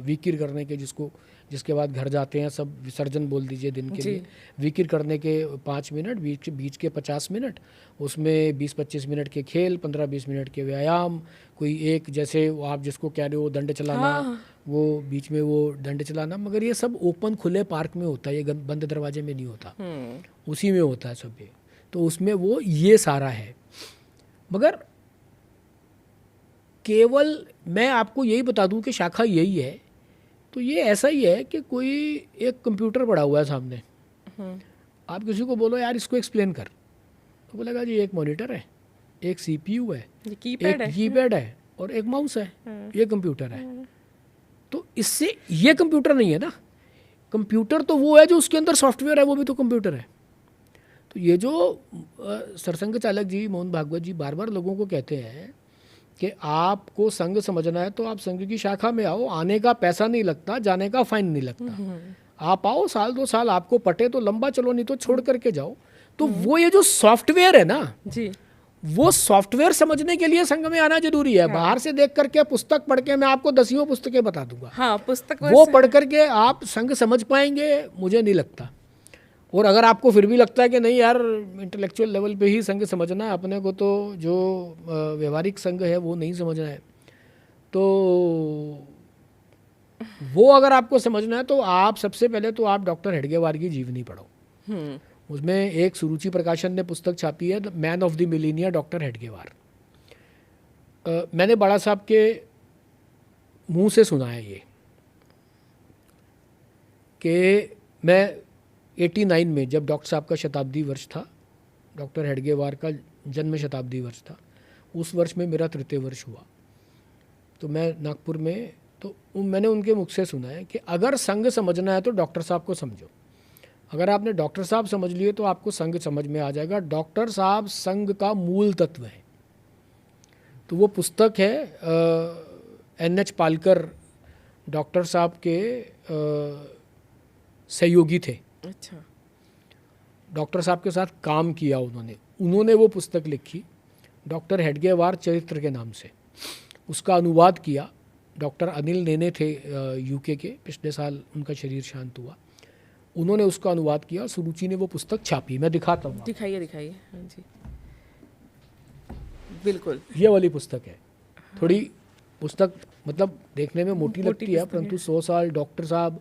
विकिर करने के, जिसको जिसके बाद घर जाते हैं सब, विसर्जन बोल दीजिए दिन के लिए। विकिर करने के 5 मिनट, बीच के 50 मिनट, उसमें 20-25 मिनट के खेल, 15-20 मिनट के व्यायाम, कोई एक जैसे आप जिसको कह रहे हो दंड चलाना, वो बीच में वो दंड चलाना, मगर ये सब ओपन खुले पार्क में होता है, ये बंद दरवाजे में नहीं होता, उसी में होता है सब ये। तो उसमें वो ये सारा है। मगर केवल मैं आपको यही बता दूं कि शाखा यही है, तो ये ऐसा ही है कि कोई एक कंप्यूटर पड़ा हुआ है सामने, आप किसी को बोलो यार इसको एक्सप्लेन कर, तो बोलेगा जी एक मॉनिटर है, एक सीपीयू है, एक कीपैड है और एक माउस है, ये कंप्यूटर है। तो इससे ये कंप्यूटर नहीं है ना, कंप्यूटर तो वो है जो उसके अंदर सॉफ्टवेयर है, वो भी तो कंप्यूटर है। तो ये जो सरसंघ चालक जी मोहन भागवत जी बार बार लोगों को कहते हैं कि आपको संघ समझना है तो आप संघ की शाखा में आओ, आने का पैसा नहीं लगता, जाने का फाइन नहीं लगता, आप आओ, साल 2 साल आपको पटे तो लंबा चलो, नहीं तो छोड़ करके जाओ। तो वो ये जो सॉफ्टवेयर है ना जी, वो सॉफ्टवेयर समझने के लिए संघ में आना जरूरी है। बाहर से देख करके पुस्तक पढ़ के मैं आपको 10 पुस्तकें बता दूंगा, पुस्तक वो पढ़ करके आप संघ समझ पाएंगे, मुझे नहीं लगता। और अगर आपको फिर भी लगता है कि नहीं यार इंटेलेक्चुअल लेवल पे ही संघ समझना है अपने को, तो जो व्यवहारिक संघ है वो नहीं समझना है, तो वो अगर आपको समझना है तो आप सबसे पहले तो आप डॉक्टर हेडगेवार की जीवनी पढ़ो। उसमें एक सुरुचि प्रकाशन ने पुस्तक छापी है, the man of the millennia, doctor Hedgewar. मैंने बड़ा साहब के मुंह से सुना है ये कि मैं 89 में जब डॉक्टर साहब का शताब्दी वर्ष था, डॉक्टर हेडगेवार का जन्म शताब्दी वर्ष था, उस वर्ष में मेरा 3य वर्ष हुआ, तो मैं नागपुर में, तो मैंने उनके मुख से सुना है कि अगर संघ समझना है तो डॉक्टर साहब को समझो, अगर आपने डॉक्टर साहब समझ लिए तो आपको संघ समझ में आ जाएगा। डॉक्टर साहब संघ का मूल तत्व है। तो वो पुस्तक है NH पालकर डॉक्टर साहब के सहयोगी थे। अच्छा। डॉक्टर साहब के साथ काम किया उन्होंने वो पुस्तक लिखी डॉक्टर हेडगेवार चरित्र के नाम से। उसका अनुवाद किया डॉक्टर अनिल नेने थे UK के, पिछले साल उनका शरीर शांत हुआ, उन्होंने उसका अनुवाद किया, सुरुचि ने वो पुस्तक छापी। मैं दिखाता हूँ, दिखाइए। हाँ जी, बिल्कुल ये वाली पुस्तक है। थोड़ी पुस्तक मतलब देखने में मोटी लगती है, परंतु 100 साल डॉक्टर साहब,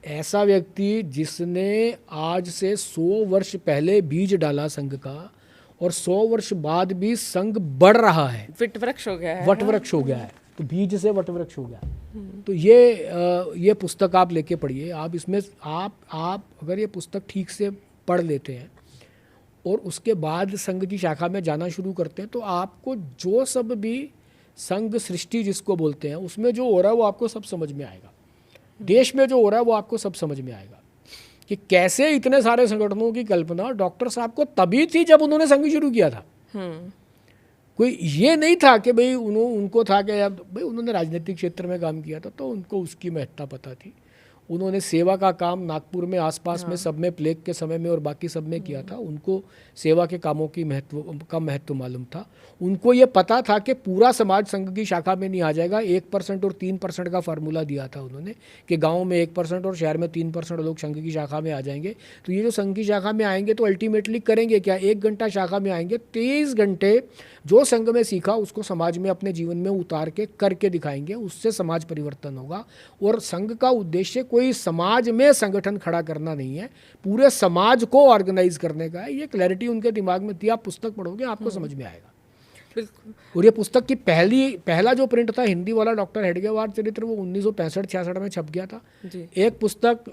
ऐसा व्यक्ति जिसने आज से 100 वर्ष पहले बीज डाला संघ का, और 100 वर्ष बाद भी संघ बढ़ रहा है, वटवृक्ष हो गया है, वटवृक्ष हो गया है, तो बीज से वटवृक्ष हो गया। तो ये पुस्तक आप लेके पढ़िए। आप इसमें आप अगर ये पुस्तक ठीक से पढ़ लेते हैं और उसके बाद संघ की शाखा में जाना शुरू करते हैं, तो आपको जो सब भी संघ सृष्टि जिसको बोलते हैं उसमें जो हो रहा है वो आपको सब समझ में आएगा। देश में जो हो रहा है वो आपको सब समझ में आएगा कि कैसे इतने सारे संगठनों की कल्पना डॉक्टर साहब को तभी थी जब उन्होंने संघ शुरू किया था। कोई ये नहीं था कि भाई उनको था कि भाई उन्होंने राजनीतिक क्षेत्र में काम किया था तो उनको उसकी महत्ता पता थी। उन्होंने सेवा का काम नागपुर में आसपास में सब में प्लेग के समय में और बाकी सब में किया था। उनको सेवा के कामों की महत्व मालूम था। उनको ये पता था कि पूरा समाज संघ की शाखा में नहीं आ जाएगा। 1% और 3% का फार्मूला दिया था उन्होंने कि गाँव में 1% और शहर में 3% लोग संघ की शाखा में आ जाएंगे। तो ये जो संघ की शाखा में आएंगे तो अल्टीमेटली करेंगे क्या, 1 घंटा शाखा में आएंगे, 23 घंटे जो संघ में सीखा उसको समाज में अपने जीवन में उतार के करके दिखाएंगे। उससे समाज परिवर्तन होगा। और संघ का उद्देश्य कोई समाज में संगठन खड़ा करना नहीं है, पूरे समाज को ऑर्गेनाइज करने का है। ये क्लैरिटी उनके दिमाग में थी। आप पुस्तक पढ़ोगे आपको समझ में आएगा। बिल्कुल। और ये पुस्तक की पहला जो प्रिंट था हिंदी वाला डॉक्टर हेडगेवार चरित्र, वो 1965-66 में छप गया था जी। एक पुस्तक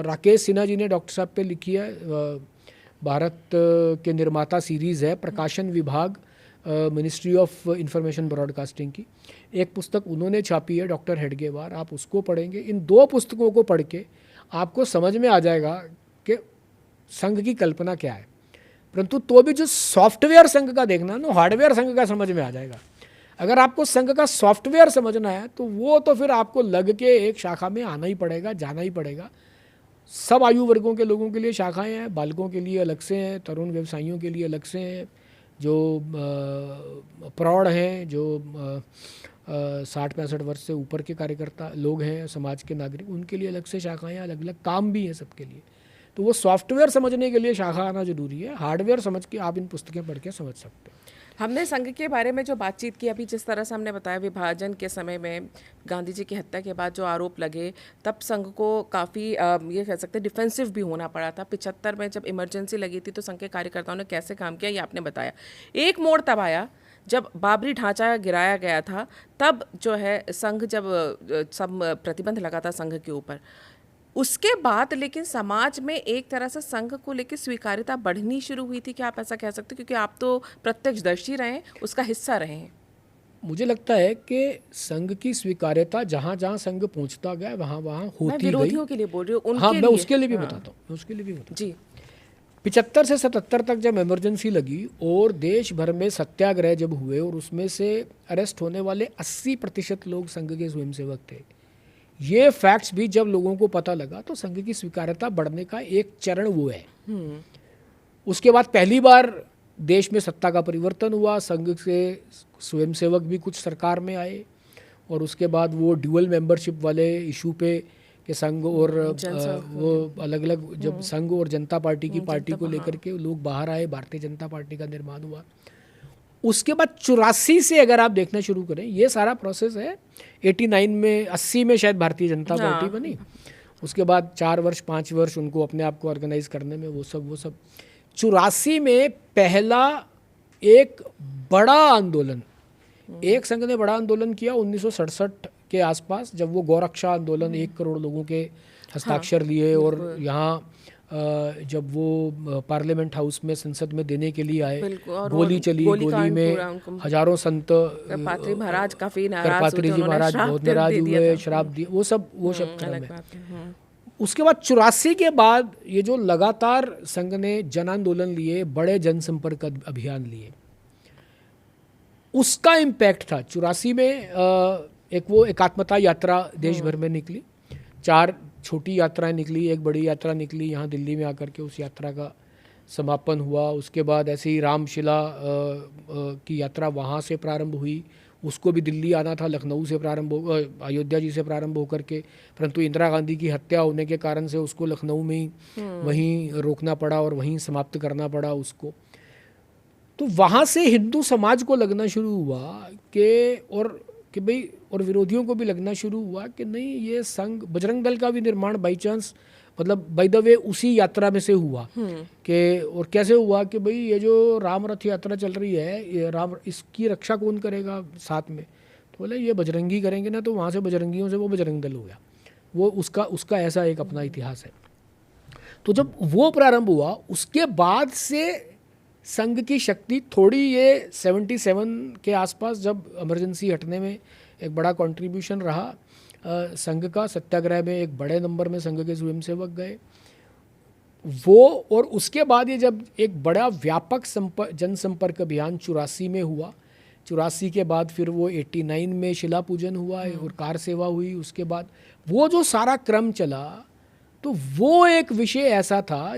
राकेश सिन्हा जी ने डॉक्टर साहब पे लिखी है, भारत के निर्माता सीरीज़ है, प्रकाशन विभाग, मिनिस्ट्री ऑफ इंफॉर्मेशन ब्रॉडकास्टिंग की एक पुस्तक उन्होंने छापी है डॉक्टर हेडगेवार। आप उसको पढ़ेंगे। इन 2 पुस्तकों को पढ़ के आपको समझ में आ जाएगा कि संघ की कल्पना क्या है। परंतु तो भी जो सॉफ्टवेयर संघ का देखना ना, हार्डवेयर संघ का समझ में आ जाएगा। अगर आपको संघ का सॉफ्टवेयर समझना है तो वो तो फिर आपको लग के एक शाखा में आना ही पड़ेगा, जाना ही पड़ेगा। सब आयु वर्गों के लोगों के लिए शाखाएं हैं, बालकों के लिए अलग से हैं, तरुण व्यवसायियों के लिए अलग से हैं, जो प्रौढ़ हैं, जो 60-65 वर्ष से ऊपर के कार्यकर्ता लोग हैं, समाज के नागरिक, उनके लिए अलग से शाखाएं, अलग अलग काम भी हैं सबके लिए। तो वो सॉफ्टवेयर समझने के लिए शाखा आना जरूरी है, हार्डवेयर समझ के आप इन पुस्तकें पढ़ के समझ सकते हैं। हमने संघ के बारे में जो बातचीत की, अभी जिस तरह से हमने बताया विभाजन के समय में गांधी जी की हत्या के बाद जो आरोप लगे, तब संघ को काफ़ी ये कह सकते हैं डिफेंसिव भी होना पड़ा था। 75 में जब इमरजेंसी लगी थी तो संघ के कार्यकर्ताओं ने कैसे काम किया ये आपने बताया। एक मोड़ तब आया जब बाबरी ढांचा गिराया गया था, तब जो है संघ जब सब प्रतिबंध लगा था संघ के ऊपर, उसके बाद लेकिन समाज में एक तरह से संघ को लेकर स्वीकार्यता बढ़नी शुरू हुई थी, क्या आप ऐसा कह सकते हैं? क्योंकि आप तो प्रत्यक्षदर्शी रहे हैं, उसका हिस्सा रहे हैं। मुझे लगता है कि संघ की स्वीकार्यता जहाँ जहाँ संघ पहुँचता गया वहाँ वहाँ होती गई। विरोधियों के लिए बोल रही हूँ, उनके हाँ, मैं लिए। उसके लिए भी बताता हूँ, मैं उसके लिए भी बताता हूँ। जी। 75 से 77 तक जब इमरजेंसी लगी और देश भर में सत्याग्रह जब हुए और उसमें से अरेस्ट होने वाले 80% लोग संघ के स्वयंसेवक थे, ये फैक्ट्स भी जब लोगों को पता लगा तो संघ की स्वीकार्यता बढ़ने का एक चरण वो है। उसके बाद पहली बार देश में सत्ता का परिवर्तन हुआ, संघ से स्वयंसेवक भी कुछ सरकार में आए और उसके बाद वो ड्यूअल मेंबरशिप वाले इशू पे कि संघ और वो अलग अलग जब संघ और जनता पार्टी की पार्टी को लेकर के लोग बाहर आए, भारतीय जनता पार्टी का निर्माण हुआ। उसके बाद 84 से अगर आप देखना शुरू करें, ये सारा प्रोसेस है। 89 में 80 में शायद भारतीय जनता पार्टी बनी, उसके बाद 4 वर्ष 5 वर्ष उनको अपने आप को ऑर्गेनाइज करने में वो सब 84 में पहला एक बड़ा आंदोलन, एक संघ ने बड़ा आंदोलन किया 1967 के आसपास, जब वो गौरक्षा आंदोलन 1 करोड़ लोगों के हस्ताक्षर लिए और यहाँ जब वो पार्लियामेंट हाउस में संसद में देने के लिए आए, गोली चली, गोली में हजारों संत, करपात्री महाराज काफी नाराज, करपात्री जी महाराज बहुत नाराज हुए, शराब दिए, वो सब क्रम है। उसके बाद 84 के बाद ये जो लगातार संघ ने जन आंदोलन लिए, बड़े जनसंपर्क अभियान लिए, उसका इम्पैक्ट था। 84 में एक वो एकात्मता यात्रा देश भर में निकली, 4 छोटी यात्राएं निकली, एक बड़ी यात्रा निकली यहाँ दिल्ली में आकर के, उस यात्रा का समापन हुआ। उसके बाद ऐसे ही रामशिला की यात्रा वहाँ से प्रारंभ हुई, उसको भी दिल्ली आना था, लखनऊ से प्रारंभ हो, अयोध्या जी से प्रारंभ होकर के, परंतु इंदिरा गांधी की हत्या होने के कारण से उसको लखनऊ में ही वहीं रोकना पड़ा और वहीं समाप्त करना पड़ा उसको। तो वहाँ से हिंदू समाज को लगना शुरू हुआ कि भाई, और विरोधियों को भी लगना शुरू हुआ कि नहीं, ये संघ, बजरंग दल का भी निर्माण बाई चांस, मतलब बाय द वे उसी यात्रा में से हुआ कि, और कैसे हुआ कि भाई ये जो राम रथ यात्रा चल रही है, ये राम, इसकी रक्षा कौन करेगा साथ में? तो बोले ये बजरंगी करेंगे ना, तो वहाँ से बजरंगियों से वो बजरंग दल हो गया। वो उसका ऐसा एक अपना इतिहास है। तो जब वो प्रारंभ हुआ, उसके बाद से संघ की शक्ति थोड़ी, ये 77 के आसपास जब इमरजेंसी हटने में एक बड़ा कंट्रीब्यूशन रहा संघ का, सत्याग्रह में एक बड़े नंबर में संघ के स्वयंसेवक गए वो, और उसके बाद ये जब एक बड़ा व्यापक जनसंपर्क अभियान 84 में हुआ, 84 के बाद फिर वो 89 में शिला पूजन हुआ और कार सेवा हुई, उसके बाद वो जो सारा क्रम चला, तो वो एक विषय ऐसा था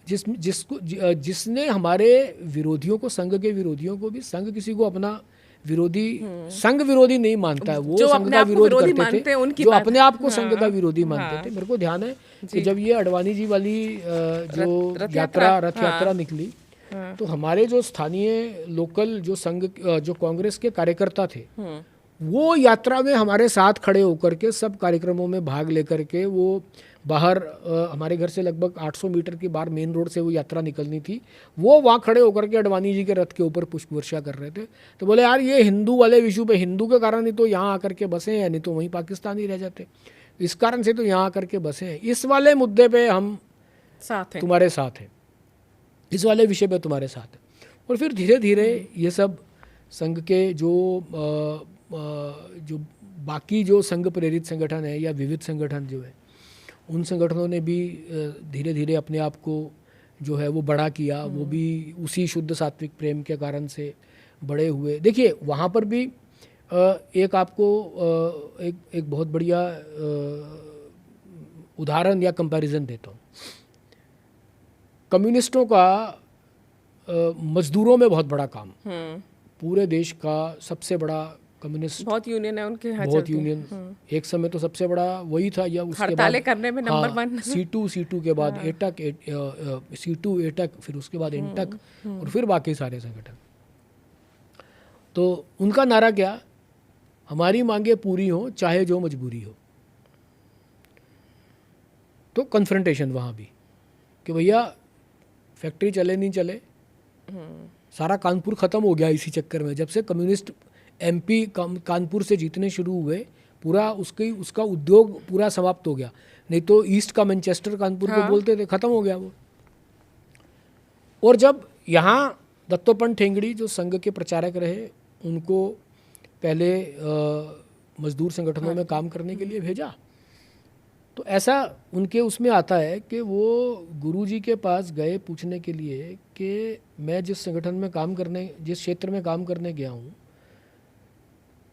जिसने हमारे विरोधियों को, संघ के विरोधियों को भी, संघ किसी को अपना विरोधी, संघ विरोधी नहीं मानता है, वो संघ का विरोध करते थे, जो अपने आप को संघ का विरोधी मानते थे। मेरे को ध्यान है कि जब ये अडवाणी जी वाली जो रथ यात्रा निकली, तो हमारे जो स्थानीय लोकल जो संघ, जो कांग्रेस के कार्यकर्ता थे, वो यात्रा में हमारे साथ खड़े होकर के सब कार्यक्रमों में भाग लेकर के, वो बाहर हमारे घर से लगभग 800 मीटर की बाहर मेन रोड से वो यात्रा निकलनी थी, वो वहाँ खड़े होकर के अडवाणी जी के रथ के ऊपर पुष्प वर्षा कर रहे थे। तो बोले यार ये हिंदू वाले विषय पे, हिंदू के कारण ही तो यहाँ आकर के बसे हैं, नहीं तो वहीं पाकिस्तान ही रह जाते, इस कारण से तो यहाँ आकर के बसे हैं, इस वाले मुद्दे पे हम साथ हैं, तुम्हारे साथ हैं, इस वाले विषय पे तुम्हारे साथ है। और फिर धीरे धीरे ये सब संघ के जो बाकी जो संघ प्रेरित संगठन है या विविध संगठन जो है, उन संगठनों ने भी धीरे धीरे अपने आप को जो है वो बड़ा किया, वो भी उसी शुद्ध सात्विक प्रेम के कारण से बड़े हुए। देखिए वहाँ पर भी एक आपको एक बहुत बढ़िया उदाहरण या कंपैरिजन देता हूँ। कम्युनिस्टों का मजदूरों में बहुत बड़ा काम, पूरे देश का सबसे बड़ा कम्युनिस्ट, बहुत यूनियन है उनके यहाँ, बहुत यूनियन, एक समय तो सबसे बड़ा वही था, या उसके हड़तालें बाद करने में नंबर वन। C2 के बाद एटक, C2 एटक, फिर उसके बाद इंटक, और फिर बाकी सारे संगठन। तो उनका नारा क्या, हमारी मांगे पूरी हो चाहे जो मजबूरी हो। तो कन्फ्रंटेशन वहाँ भी कि भैया फैक्ट्री चले नहीं चले, सारा कानपुर ख़त्म हो गया इसी चक्कर में। जब से कम्युनिस्ट MP कानपुर से जीतने शुरू हुए, पूरा उसका उद्योग पूरा समाप्त हो गया। नहीं तो ईस्ट का मैनचेस्टर कानपुर को बोलते थे, ख़त्म हो गया वो। और जब यहाँ दत्तोपंत ठेंगड़ी जो संघ के प्रचारक रहे, उनको पहले मजदूर संगठनों में काम करने के लिए भेजा, तो ऐसा उनके उसमें आता है कि वो गुरुजी के पास गए पूछने के लिए कि मैं जिस संगठन में काम करने, जिस क्षेत्र में काम करने गया हूँ,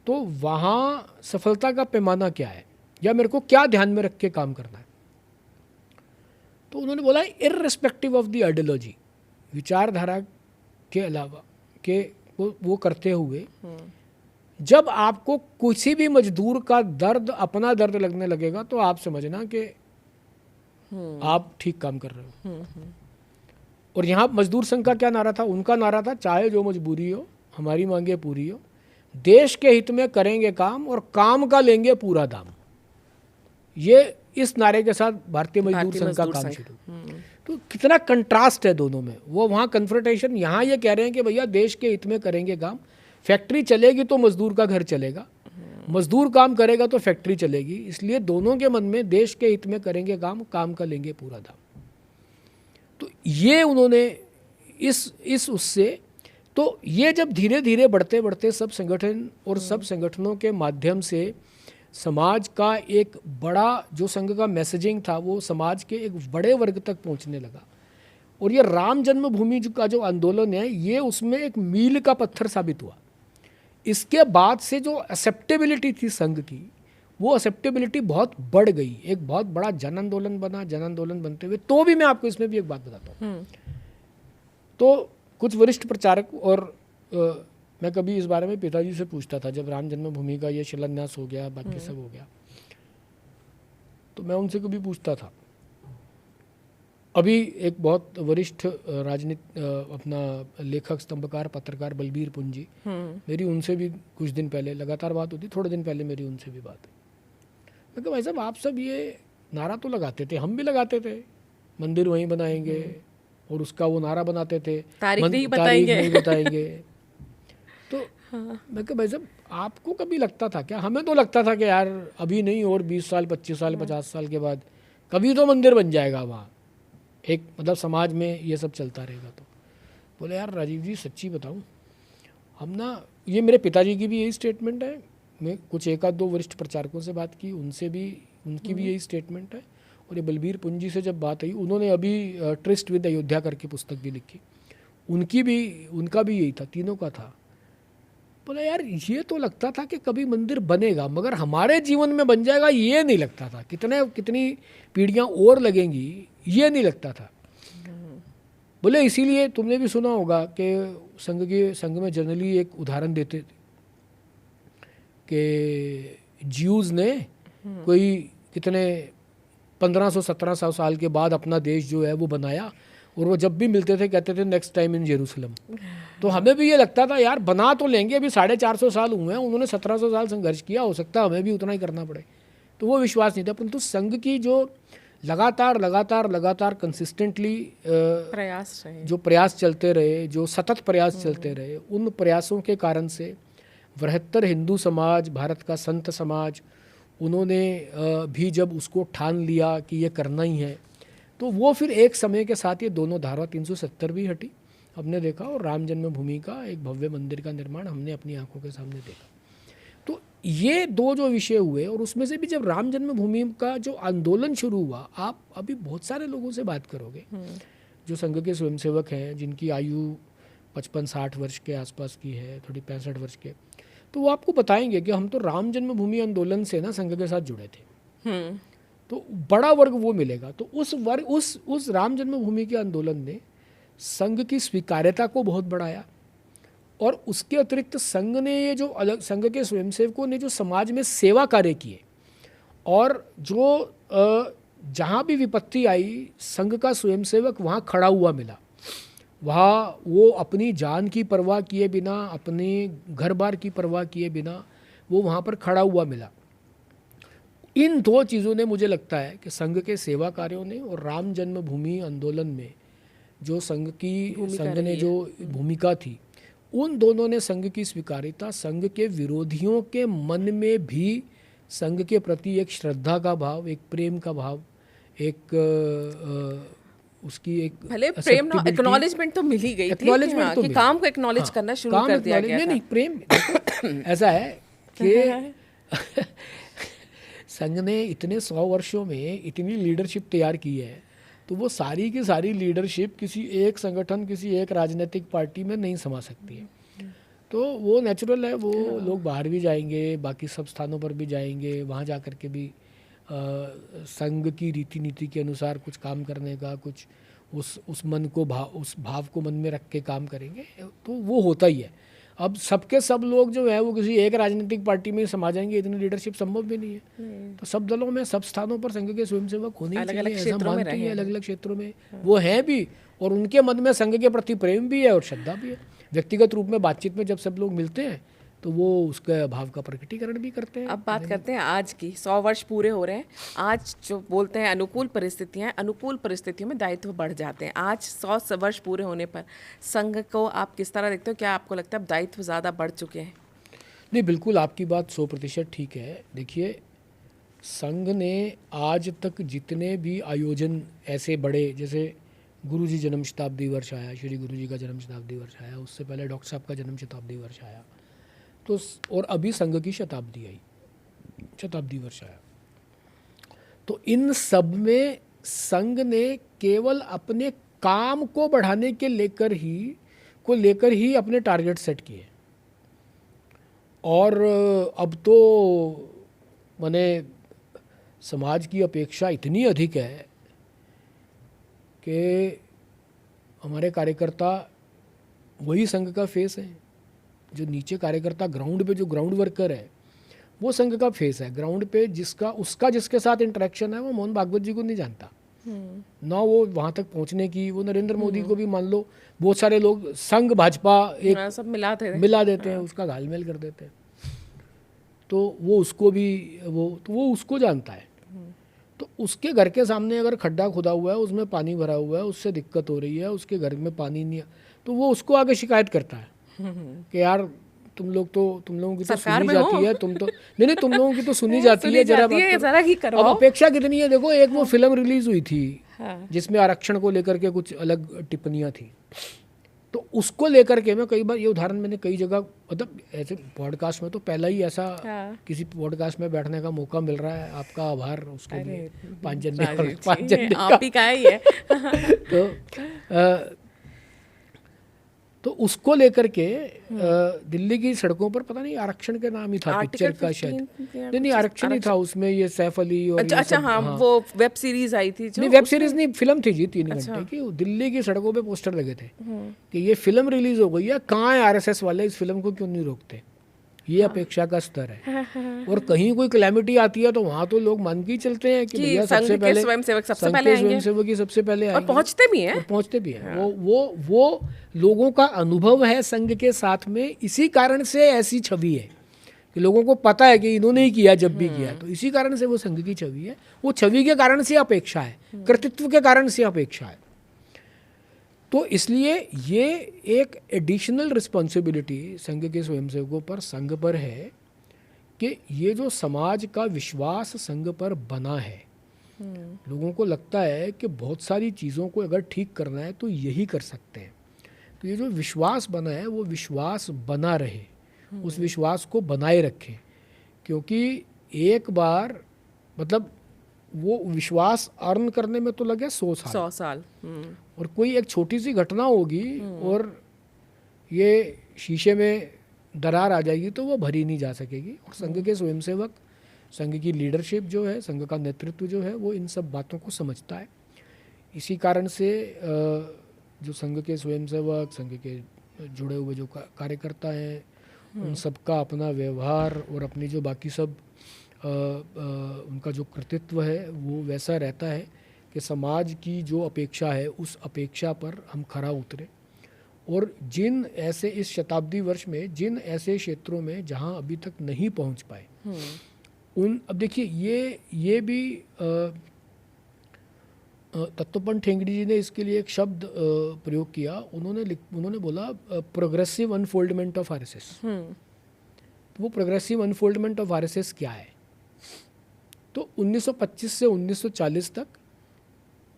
तो वहाँ सफलता का पैमाना क्या है, या मेरे को क्या ध्यान में रख के काम करना है। तो उन्होंने बोला इर्रिस्पेक्टिव ऑफ द आइडियोलॉजी, विचारधारा के अलावा के वो करते हुए, जब आपको किसी भी मजदूर का दर्द अपना दर्द लगने लगेगा तो आप समझना कि आप ठीक काम कर रहे हो। और यहाँ मजदूर संघ का क्या नारा था, उनका नारा था चाहे जो मजबूरी हो हमारी मांगे पूरी हो, देश के हित में करेंगे काम और काम का लेंगे पूरा दाम। ये इस नारे के साथ भारतीय मजदूर संघ का काम शुरू। तो कितना कंट्रास्ट है दोनों में। वो वहाँ कन्फ्रंटेशन, यहाँ ये कह रहे हैं कि भैया देश के हित में करेंगे काम, फैक्ट्री चलेगी तो मजदूर का घर चलेगा, मजदूर काम करेगा तो फैक्ट्री चलेगी। इसलिए दोनों के मन में देश के हित में करेंगे काम, काम का लेंगे पूरा दाम। तो ये उन्होंने इस उससे, तो ये जब धीरे धीरे बढ़ते बढ़ते सब संगठन और सब संगठनों के माध्यम से समाज का एक बड़ा जो संघ का मैसेजिंग था वो समाज के एक बड़े वर्ग तक पहुंचने लगा। और ये राम जन्मभूमि का जो आंदोलन है, ये उसमें एक मील का पत्थर साबित हुआ। इसके बाद से जो एक्सेप्टेबिलिटी थी संघ की, वो एक्सेप्टेबिलिटी बहुत बढ़ गई, एक बहुत बड़ा जन आंदोलन बना। जन आंदोलन बनते हुए तो भी मैं आपको इसमें भी एक बात बताता हूँ। तो कुछ वरिष्ठ प्रचारक, और मैं कभी इस बारे में पिताजी से पूछता था, जब राम जन्मभूमि का ये शिलान्यास हो गया, बाकी सब हो गया, तो मैं उनसे कभी पूछता था। अभी एक बहुत वरिष्ठ अपना लेखक, स्तंभकार, पत्रकार बलबीर पुंजी, मेरी उनसे भी कुछ दिन पहले लगातार बात होती, थोड़े दिन पहले मेरी उनसे भी बात हुई। मैं कहा भाई साहब, आप सब ये नारा तो लगाते थे, हम भी लगाते थे, मंदिर वहीं बनाएंगे, और उसका वो नारा बनाते थे, तारीख नहीं बताएंगे। तो मैं कहा भाई साहब, आपको कभी लगता था क्या? हमें तो लगता था कि यार अभी नहीं, और 20 साल 25 साल 50 साल के बाद कभी तो मंदिर बन जाएगा वहाँ, एक मतलब समाज में ये सब चलता रहेगा। तो बोले यार राजीव जी, सच्ची बताऊँ, हम ना, ये मेरे पिताजी की भी यही स्टेटमेंट है, मैं कुछ एक आध दो वरिष्ठ प्रचारकों से बात की, उनसे भी, उनकी भी यही स्टेटमेंट है। और ये बलबीर पुंजी से जब बात आई, उन्होंने अभी ट्रिस्ट विद अयोध्या करके पुस्तक भी लिखी, उनका भी यही था, तीनों का था। बोला यार ये तो लगता था कि कभी मंदिर बनेगा, मगर हमारे जीवन में बन जाएगा ये नहीं लगता था, कितनी पीढ़ियाँ और लगेंगी ये नहीं लगता था। बोले इसीलिए तुमने भी सुना होगा कि संघ में जनरली एक उदाहरण देते थे कि ज्यूज़ ने कोई कितने 1500-1700 साल के बाद अपना देश जो है वो बनाया, और वो जब भी मिलते थे कहते थे नेक्स्ट टाइम इन जेरूसलम। तो हमें भी ये लगता था यार बना तो लेंगे, अभी 450 साल हुए हैं, उन्होंने 1700 साल संघर्ष किया, हो सकता है हमें भी उतना ही करना पड़े। तो वो विश्वास नहीं था। परंतु संघ की जो लगातार कंसिस्टेंटली जो प्रयास चलते रहे, जो सतत प्रयास चलते रहे, उन प्रयासों के कारण से बृहत्तर हिंदू समाज, भारत का संत समाज, उन्होंने भी जब उसको ठान लिया कि ये करना ही है, तो वो फिर एक समय के साथ ये दोनों धारा 370 भी हटी, हमने देखा, और राम जन्मभूमि का एक भव्य मंदिर का निर्माण हमने अपनी आंखों के सामने देखा। तो ये दो जो विषय हुए, और उसमें से भी जब राम जन्मभूमि का जो आंदोलन शुरू हुआ, आप अभी बहुत सारे लोगों से बात करोगे जो संघ के स्वयंसेवक हैं, जिनकी आयु 55-60 वर्ष के आसपास की है, थोड़ी 65 वर्ष के, तो वो आपको बताएंगे कि हम तो राम जन्मभूमि आंदोलन से ना संघ के साथ जुड़े थे। तो बड़ा वर्ग वो मिलेगा। तो उस राम जन्मभूमि के आंदोलन ने संघ की स्वीकार्यता को बहुत बढ़ाया, और उसके अतिरिक्त संघ ने ये जो अलग, संघ के स्वयंसेवकों ने जो समाज में सेवा कार्य किए और जो जहाँ भी विपत्ति आई संघ का स्वयंसेवक वहाँ खड़ा हुआ मिला, वहाँ वो अपनी जान की परवाह किए बिना, अपने घर बार की परवाह किए बिना वो वहाँ पर खड़ा हुआ मिला। इन दो चीज़ों ने, मुझे लगता है कि संघ के सेवा कार्यों ने और राम जन्मभूमि आंदोलन में जो संघ ने जो भूमिका थी, उन दोनों ने संघ की स्वीकार्यता, संघ के विरोधियों के मन में भी संघ के प्रति एक श्रद्धा का भाव, एक प्रेम का भाव, एक उसकी एक भले प्रेम ना, एक्नॉलेजमेंट तो मिल ही गई थी, एक्नॉलेजमेंट तो कि काम को एक्नॉलेज करना शुरू कर दिया गया था। नहीं प्रेम ऐसा है कि संघ ने इतने 100 वर्षों में इतनी लीडरशिप तैयार की है, तो वो सारी की सारी लीडरशिप किसी एक संगठन, किसी एक राजनीतिक पार्टी में नहीं समा सकती है। तो वो नेचुरल है, वो लोग बाहर भी जाएंगे, बाकी सब स्थानों पर भी जाएंगे, वहाँ जा कर के भी संघ की रीति नीति के अनुसार कुछ काम करने का, कुछ उस मन को उस भाव को मन में रख के काम करेंगे, तो वो होता ही है। अब सबके सब लोग जो है वो किसी एक राजनीतिक पार्टी में समा जाएंगे, इतनी लीडरशिप संभव भी नहीं है। तो सब दलों में, सब स्थानों पर संघ के स्वयंसेवक होने चाहिए, ऐसा मानते हैं, अलग अलग क्षेत्रों में वो हैं भी, और उनके मन में संघ के प्रति प्रेम भी है और श्रद्धा भी है। व्यक्तिगत रूप में बातचीत में जब सब लोग मिलते हैं तो वो उसके भाव का प्रकटीकरण भी करते हैं। अब बात करते हैं आज की। 100 वर्ष पूरे हो रहे हैं आज, जो बोलते हैं अनुकूल परिस्थितियां, अनुकूल परिस्थितियों में दायित्व बढ़ जाते हैं। आज 100 वर्ष पूरे होने पर संघ को आप किस तरह देखते हो? क्या आपको लगता है अब दायित्व ज़्यादा बढ़ चुके हैं? नहीं, बिल्कुल आपकी बात 100% ठीक है। देखिए, संघ ने आज तक जितने भी आयोजन ऐसे बड़े, जैसे गुरु जी जन्म शताब्दी वर्ष आया, श्री गुरु जी का जन्म शताब्दी वर्ष आया, उससे पहले डॉक्टर साहब का जन्म शताब्दी वर्ष आया, तो और अभी संघ की शताब्दी आई, शताब्दी वर्ष आया, तो इन सब में संघ ने केवल अपने काम को बढ़ाने के लेकर ही अपने टारगेट सेट किए। और अब तो माने समाज की अपेक्षा इतनी अधिक है कि हमारे कार्यकर्ता वही संघ का फेस है। जो नीचे कार्यकर्ता ग्राउंड पे, जो ग्राउंड वर्कर है, वो संघ का फेस है। ग्राउंड पे जिसके साथ इंटरेक्शन है वो मोहन भागवत जी को नहीं जानता, ना वो वहाँ तक पहुँचने की, वो नरेंद्र मोदी को भी मान लो बहुत सारे लोग संघ भाजपा एक सब मिला देते हैं, उसका घालमेल कर देते हैं, तो वो उसको भी वो उसको जानता है। तो उसके घर के सामने अगर खड्डा खुदा हुआ है, उसमें पानी भरा हुआ है, उससे दिक्कत हो रही है, उसके घर में पानी नहीं है, तो वो उसको आगे शिकायत करता है कि यार तुम लोगों की तो सुनी जाती है, तुम लोगों की तो सुनी जाती है, जरा ही करो। अब अपेक्षा कितनी है? देखो, एक वो फिल्म रिलीज हुई थी जिसमें आरक्षण को लेकर के कुछ अलग टिप्पणियां थी, तो उसको लेकर के मैं कई बार ये उदाहरण मैंने कई जगह, मतलब ऐसे पॉडकास्ट में तो पहला ही ऐसा किसी पॉडकास्ट में बैठने का मौका मिल रहा है, आपका आभार उसके लिए, पांचजन्य आप ही का ही है। तो उसको लेकर के दिल्ली की सड़कों पर पता नहीं आरक्षण के नाम ही था पिक्चर का, शायद नहीं आरक्षण ही था उसमें, ये सैफ अली और अच्छा हाँ, वो वेब सीरीज आई थी नहीं, वेब सीरीज नहीं, फिल्म थी जी 3 घंटे की। दिल्ली की सड़कों पे पोस्टर लगे थे कि ये फिल्म रिलीज हो गई है, कहाँ है आरएसएस वाले, इस फिल्म को क्यों नहीं रोकते? ये अपेक्षा का स्तर है। और कहीं कोई क्लैमिटी आती है तो वहाँ तो लोग मान के ही चलते हैं कि भैया सबसे पहले स्वयंसेवक ही सबसे पहले आएंगे, और पहुँचते भी हैं। वो लोगों का अनुभव है संघ के साथ में, इसी कारण से ऐसी छवि है कि लोगों को पता है कि इन्होंने ही किया, जब भी किया, तो इसी कारण से वो संघ की छवि है। वो छवि के कारण से अपेक्षा है, कर्तृत्व के कारण से अपेक्षा है। तो इसलिए ये एक एडिशनल रिस्पॉन्सिबिलिटी संघ के स्वयंसेवकों पर, संघ पर है कि ये जो समाज का विश्वास संघ पर बना है, लोगों को लगता है कि बहुत सारी चीज़ों को अगर ठीक करना है तो यही कर सकते हैं। तो ये जो विश्वास बना है वो विश्वास बना रहे, उस विश्वास को बनाए रखें, क्योंकि एक बार मतलब वो विश्वास अर्न करने में तो लगे 100 साल। और कोई एक छोटी सी घटना होगी और ये शीशे में दरार आ जाएगी तो वो भरी नहीं जा सकेगी। और संघ के स्वयंसेवक, संघ की लीडरशिप जो है, संघ का नेतृत्व जो है, वो इन सब बातों को समझता है। इसी कारण से जो संघ के स्वयंसेवक, संघ के जुड़े हुए जो कार्यकर्ता हैं उन सबका अपना व्यवहार और अपनी जो बाकी सब उनका जो कृतित्व है वो वैसा रहता है कि समाज की जो अपेक्षा है उस अपेक्षा पर हम खरा उतरे। और जिन ऐसे इस शताब्दी वर्ष में जिन ऐसे क्षेत्रों में जहां अभी तक नहीं पहुंच पाए उन, अब देखिए ये भी तत्वपन ठेंगड़ी जी ने इसके लिए एक शब्द प्रयोग किया। उन्होंने बोला प्रोग्रेसिव अनफोल्डमेंट ऑफ आरएसएस। वो प्रोग्रेसिव अनफोल्डमेंट ऑफ आरएसएस क्या है? तो 1925 से 1940 तक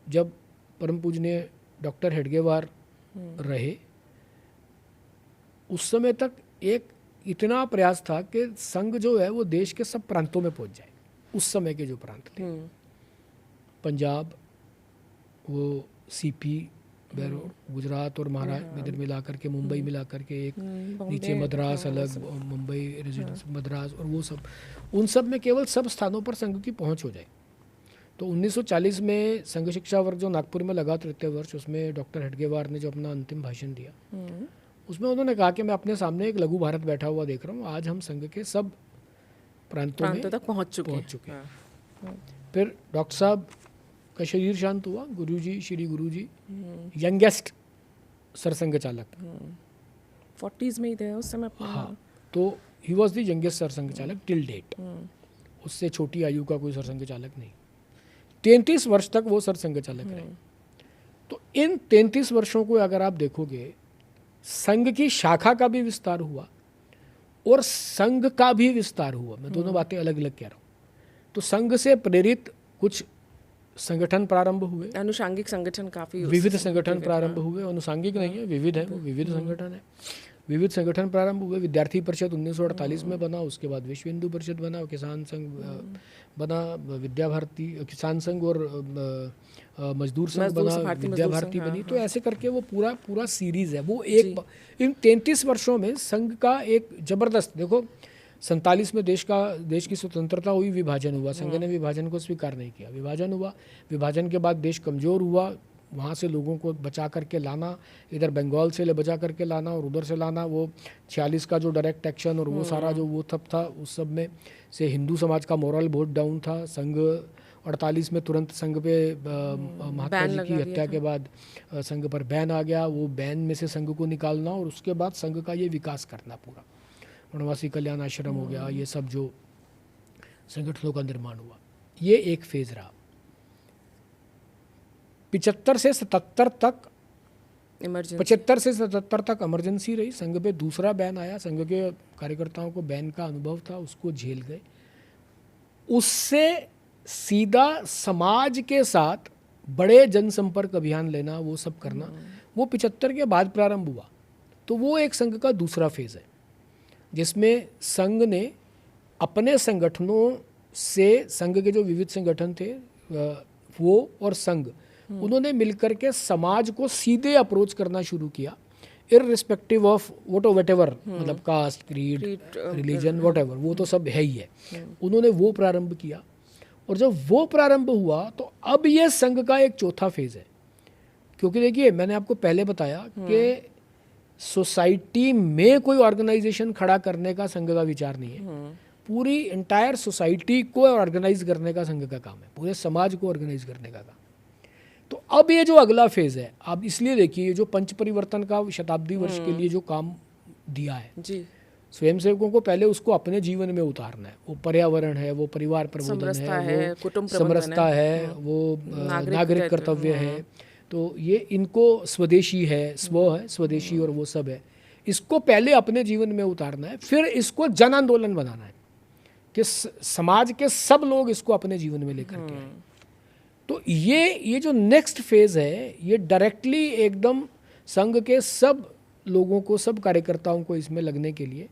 जब परम पूजनीय डॉक्टर हेडगेवार रहे उस समय तक एक इतना प्रयास था कि संघ जो है वो देश के सब प्रांतों में पहुंच जाए। उस समय के जो प्रांत थे, पंजाब, वो सीपी, गुजरात और महाराष्ट्र इधर मिला करके, मुंबई मिला करके एक नीचे मद्रास अलग, मुंबई रेजिडेंस मद्रास, और वो सब, उन सब में केवल सब स्थानों पर संघ की पहुंच हो जाए। तो 1940 में संघ शिक्षा वर्ग जो नागपुर में लगा तृतीय वर्ष, उसमें डॉक्टर हेडगेवार ने जो अपना अंतिम भाषण दिया उसमें उन्होंने कहा कि मैं अपने सामने एक लघु भारत बैठा हुआ देख रहा हूँ। आज हम संघ के सब प्रांतों तक पहुँच चुके हैं। फिर डॉक्टर साहब का शरीर शांत हुआ। गुरुजी, श्री गुरुजी यंगेस्ट सरसंघ चालक 40s में ही थे उस समय। हाँ, तो ही वॉज द यंगेस्ट सरसंघ चालक टिल डेट। उससे छोटी आयु का कोई सरसंघ चालक नहीं। 33 वर्ष तक वो सरसंघ चालक रहे। तो इन 33 वर्षों को अगर आप देखोगे, संघ की शाखा का भी विस्तार हुआ और संघ का भी विस्तार हुआ। मैं दोनों बातें अलग अलग कह रहा हूँ। तो संघ से प्रेरित कुछ संगठन प्रारंभ हुए, अनुषांगिक संगठन, काफी विविध संगठन प्रारंभ हुए। अनुषांगिक नहीं है, विविध है, वो विविध संगठन है। विविध संगठन प्रारंभ हुए। विद्यार्थी परिषद 1948 में बना, उसके बाद विश्व हिंदू परिषद बना, किसान संघ बना, विद्या भारती, किसान संघ और मजदूर संघ बना, विद्या भारती बनी। तो ऐसे करके वो पूरा सीरीज है। वो एक इन 33 वर्षों में संघ का एक जबरदस्त, देखो 47 में देश की स्वतंत्रता हुई, विभाजन हुआ, संघ ने विभाजन को स्वीकार नहीं किया, विभाजन हुआ। विभाजन के बाद देश कमज़ोर हुआ, वहाँ से लोगों को बचा करके लाना, इधर बंगाल से बचा करके लाना और उधर से लाना, वो 46 का जो डायरेक्ट एक्शन और वो सारा जो वो तब था, उस सब में से हिंदू समाज का मोरल बहुत डाउन था। संघ 48 में तुरंत संघ पे महात्मा जी की हत्या के बाद संघ पर बैन आ गया। वो बैन में से संघ को निकालना और उसके बाद संघ का ये विकास करना, पूरा वनवासी कल्याण आश्रम हो गया, ये सब जो संगठनों का निर्माण हुआ, ये एक फेज रहा। 75 से 77 तक इमरजेंसी रही। संघ पे दूसरा बैन आया, संघ के कार्यकर्ताओं को बैन का अनुभव था, उसको झेल गए। उससे सीधा समाज के साथ बड़े जनसंपर्क अभियान लेना, वो सब करना, वो 75 के बाद प्रारंभ हुआ। तो वो एक संघ का दूसरा फेज है जिसमें संघ ने अपने संगठनों से, संघ के जो विविध संगठन थे वो और संघ, उन्होंने मिलकर के समाज को सीधे अप्रोच करना शुरू किया, इररिस्पेक्टिव ऑफ व्हाटएवर, मतलब कास्ट, क्रीड, रिलीजन, व्हाटएवर, वो तो सब है ही है। उन्होंने वो प्रारंभ किया। और जब वो प्रारंभ हुआ तो अब ये संघ का एक चौथा फेज है। क्योंकि देखिए, मैंने आपको पहले बताया कि सोसाइटी में कोई ऑर्गेनाइजेशन खड़ा करने का संघ का विचार नहीं है। पूरी एंटायर सोसाइटी को ऑर्गेनाइज करने का संघ का काम है, पूरे समाज को ऑर्गेनाइज करने का काम। तो अब ये जो अगला फेज है, अब इसलिए देखिए, जो पंच परिवर्तन का शताब्दी वर्ष के लिए जो काम दिया है जी, स्वयंसेवकों को पहले उसको अपने जीवन में उतारना है। वो पर्यावरण है, वो परिवार प्रबोधन है, वो कुटुंब समरसता है, वो नागरिक कर्तव्य है। तो ये इनको स्वदेशी है, स्वदेशी और वो सब है, इसको पहले अपने जीवन में उतारना है। फिर इसको जन आंदोलन बनाना है कि समाज के सब लोग इसको अपने जीवन में लेकर के आए। तो ये जो नेक्स्ट फेज है, ये डायरेक्टली एकदम संघ के सब लोगों को, सब कार्यकर्ताओं को इसमें लगने के लिए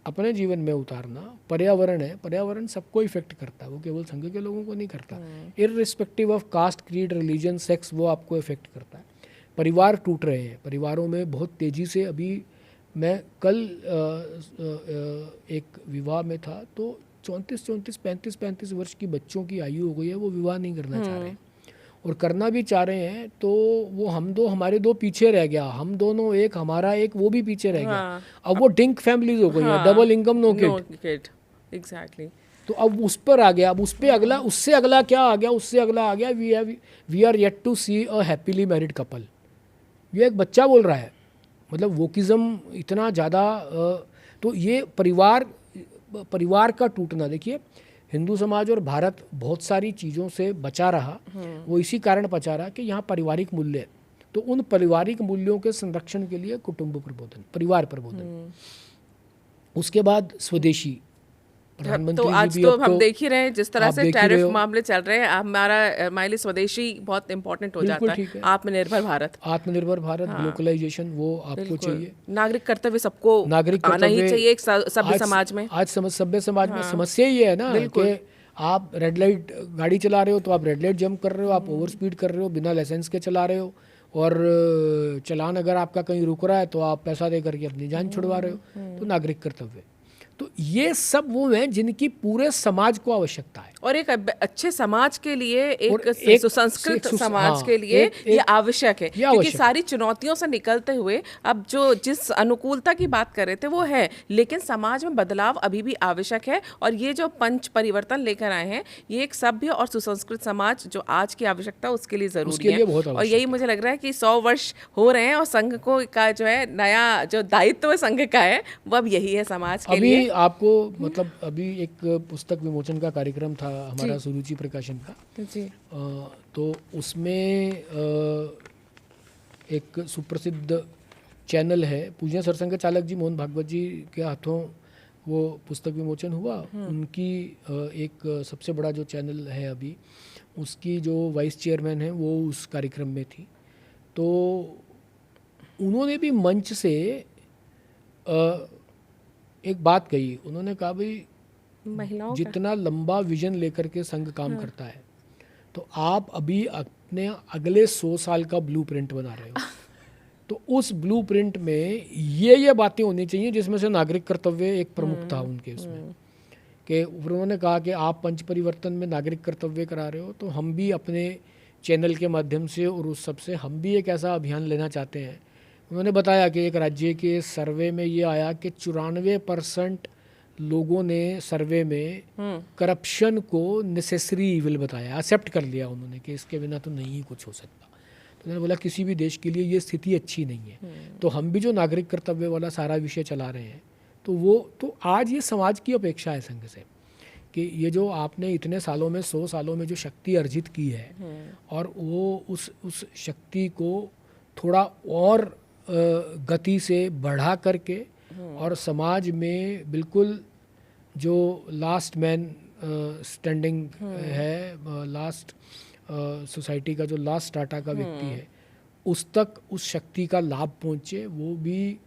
अपने जीवन में उतारना। पर्यावरण है, पर्यावरण सबको इफेक्ट करता है, वो केवल संघ के लोगों को नहीं करता। Irrespective of caste, creed, religion, sex, वो आपको इफेक्ट करता है। परिवार टूट रहे हैं, परिवारों में बहुत तेज़ी से, अभी मैं कल एक विवाह में था, तो 34, 35 वर्ष की बच्चों की आयु हो गई है, वो विवाह नहीं करना चाह रहे हैं। और करना भी चाह रहे हैं, तो वो हम दो, हमारे दो पीछे रह गया, हम दोनों एक, हमारा एक, वो भी पीछे रह गया। अब वो डिंक फैमिलीज हो गई हैं, double income no kid. Exactly. तो अब उस पर आ गया, अब उस पे अगला, उससे अगला क्या आ गया, उससे अगला आ गया, we are yet to see a happily married couple. ये एक बच्चा बोल रहा है, मतलब वोकिज्म इतना ज़्यादा। तो ये परिवार का टूटना, देखिए हिंदू समाज और भारत बहुत सारी चीज़ों से बचा रहा, वो इसी कारण बचा रहा कि यहाँ पारिवारिक मूल्य है। तो उन पारिवारिक मूल्यों के संरक्षण के लिए कुटुंब प्रबोधन, परिवार प्रबोधन, उसके बाद स्वदेशी प्रधानमंत्री तो आज जी भी तो अब हम तो देख ही रहे हैं जिस तरह आप से देख ही टैरिफ रहे हो। मामले चल रहे हैं, हमारे लिए स्वदेशी बहुत इंपॉर्टेंट हो बिल्कुल जाता ठीक है। है। आत्मनिर्भर भारत, आत्मनिर्भर भारत, ग्लोबलाइजेशन, वो आपको बिल्कुल। चाहिए। नागरिक कर्तव्य सबको नागरिक आना ही कर्तव्य चाहिए एक सभ्य आज समाज में। आज सभ्य समाज में समस्या ही है ना कि आप रेड लाइट गाड़ी चला रहे हो तो आप रेड लाइट जंप कर रहे हो, आप ओवर स्पीड कर रहे हो, बिना लाइसेंस के चला रहे हो, और चालान अगर आपका कहीं रुक रहा है तो आप पैसा दे करके अपनी जान छुड़वा रहे हो। तो नागरिक कर्तव्य, तो ये सब वो हैं जिनकी पूरे समाज को आवश्यकता है। और एक अच्छे समाज के लिए, और एक सुसंस्कृत समाज हाँ, के लिए ये आवश्यक है, ये क्योंकि आवश्यक सारी चुनौतियों से निकलते हुए अब जो जिस अनुकूलता की बात कर रहे थे वो है, लेकिन समाज में बदलाव अभी भी आवश्यक है। और ये जो पंच परिवर्तन लेकर आए हैं, ये एक सभ्य और सुसंस्कृत समाज जो आज की आवश्यकता है उसके लिए जरूरी उसके लिए बहुत है। और आवश्यक यही मुझे लग रहा है कि 100 वर्ष हो रहे हैं और संघ को का जो है नया जो दायित्व संघ का है वो अब यही है समाज के लिए। अभी आपको मतलब अभी एक पुस्तक विमोचन का कार्यक्रम था हमारा सुरुचि प्रकाशन का जी। तो उसमें एक सुप्रसिद्ध चैनल है, पूज्य सरसंघ चालक जी मोहन भागवत जी के हाथों वो पुस्तक विमोचन हुआ। उनकी एक सबसे बड़ा जो चैनल है अभी, उसकी जो वाइस चेयरमैन है वो उस कार्यक्रम में थी। तो उन्होंने भी मंच से एक बात कही, उन्होंने कहा भाई महिलाओं जितना लंबा विजन लेकर के संघ काम करता है, तो आप अभी अपने अगले 100 साल का ब्लूप्रिंट बना रहे हो। तो उस ब्लूप्रिंट में ये बातें होनी चाहिए, जिसमें से नागरिक कर्तव्य एक प्रमुख था उनके उसमें, कि उन्होंने कहा कि आप पंच परिवर्तन में नागरिक कर्तव्य करा रहे हो, तो हम भी अपने चैनल के माध्यम से और उस सब से हम भी एक ऐसा अभियान लेना चाहते हैं। उन्होंने बताया कि एक राज्य के सर्वे में ये आया कि 94% लोगों ने सर्वे में करप्शन को नेसेसरी इविल बताया, एक्सेप्ट कर लिया उन्होंने कि इसके बिना तो नहीं ही कुछ हो सकता। तो उन्होंने बोला किसी भी देश के लिए ये स्थिति अच्छी नहीं है। तो हम भी जो नागरिक कर्तव्य वाला सारा विषय चला रहे हैं, तो वो तो आज ये समाज की अपेक्षा है संघ से कि ये जो आपने इतने सालों में 100 सालों में जो शक्ति अर्जित की है, और वो उस शक्ति को थोड़ा और गति से बढ़ा करके और समाज में बिल्कुल जो लास्ट मैन स्टैंडिंग है, लास्ट सोसाइटी का जो लास्ट स्टार्टा का व्यक्ति है, उस तक उस शक्ति का लाभ पहुँचे, वो भी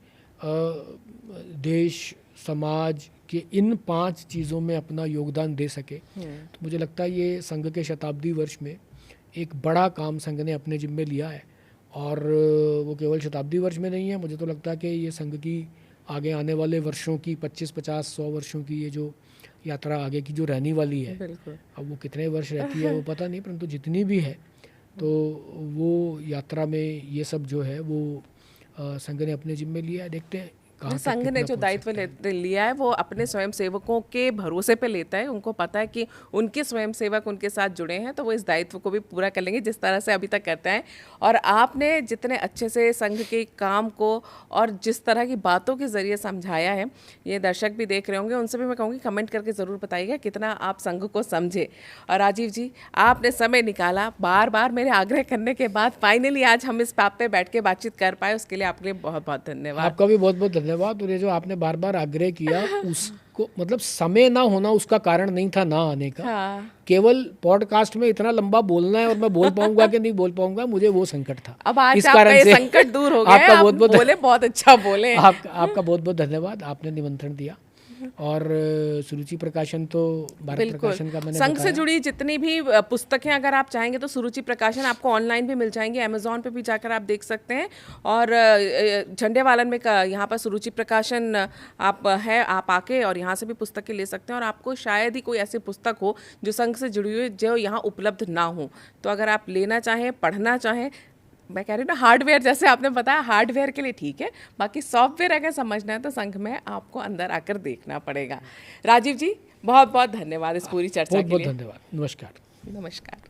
देश समाज के इन 5 चीज़ों में अपना योगदान दे सके। तो मुझे लगता है ये संघ के शताब्दी वर्ष में एक बड़ा काम संघ ने अपने जिम्मे लिया है, और वो केवल शताब्दी वर्ष में नहीं है, मुझे तो लगता है कि ये संघ की आगे आने वाले वर्षों की 25, 50, 100 वर्षों की ये जो यात्रा आगे की जो रहने वाली है, अब वो कितने वर्ष रहती है वो पता नहीं, परंतु जितनी भी है तो वो यात्रा में ये सब जो है वो संघ ने अपने जिम्मे लिया है। देखते हैं संघ ने जो दायित्व लिया है वो अपने स्वयं सेवकों के भरोसे पे लेता है। उनको पता है कि उनके स्वयं सेवक उनके साथ जुड़े हैं, तो वो इस दायित्व को भी पूरा कर लेंगे जिस तरह से अभी तक करते हैं। और आपने जितने अच्छे से संघ के काम को और जिस तरह की बातों के जरिए समझाया है, ये दर्शक भी देख रहे होंगे, उनसे भी मैं कहूँगी कमेंट करके ज़रूर बताइएगा कितना आप संघ को समझे। और राजीव जी, आपने समय निकाला, बार बार मेरे आग्रह करने के बाद फाइनली आज हम इस पाप पे बैठ के बातचीत कर पाए, उसके लिए आपके लिए बहुत बहुत धन्यवाद। आपका भी बहुत बहुत धन्यवाद। और ये जो आपने बार बार आग्रह किया, उसको मतलब समय ना होना उसका कारण नहीं था ना आने का। केवल पॉडकास्ट में इतना लंबा बोलना है और मैं बोल पाऊंगा कि नहीं बोल पाऊंगा, मुझे वो संकट था। अब आज इस कारण से संकट दूर हो गया। आपका बहुत अच्छा बोले। आपका बहुत बहुत धन्यवाद, आपने निमंत्रण दिया। और सुरुचि प्रकाशन तो भारत प्रकाशन का मैंने संघ से जुड़ी जितनी भी पुस्तकें अगर आप चाहेंगे तो सुरुचि प्रकाशन आपको ऑनलाइन भी मिल जाएंगी, अमेजोन पे भी जाकर आप देख सकते हैं। और झंडेवालन में यहाँ पर सुरुचि प्रकाशन आप आके और यहाँ से भी पुस्तकें ले सकते हैं। और आपको शायद ही कोई ऐसी पुस्तक हो जो संघ से जुड़ी हुई जो यहाँ उपलब्ध ना हो। तो अगर आप लेना चाहें, पढ़ना चाहें, मैं कह रही हूँ ना, हार्डवेयर जैसे आपने बताया, हार्डवेयर के लिए ठीक है, बाकी सॉफ्टवेयर अगर समझना है तो संघ में आपको अंदर आकर देखना पड़ेगा। राजीव जी, बहुत बहुत धन्यवाद इस पूरी चर्चा के लिए। बहुत धन्यवाद। नमस्कार। नमस्कार।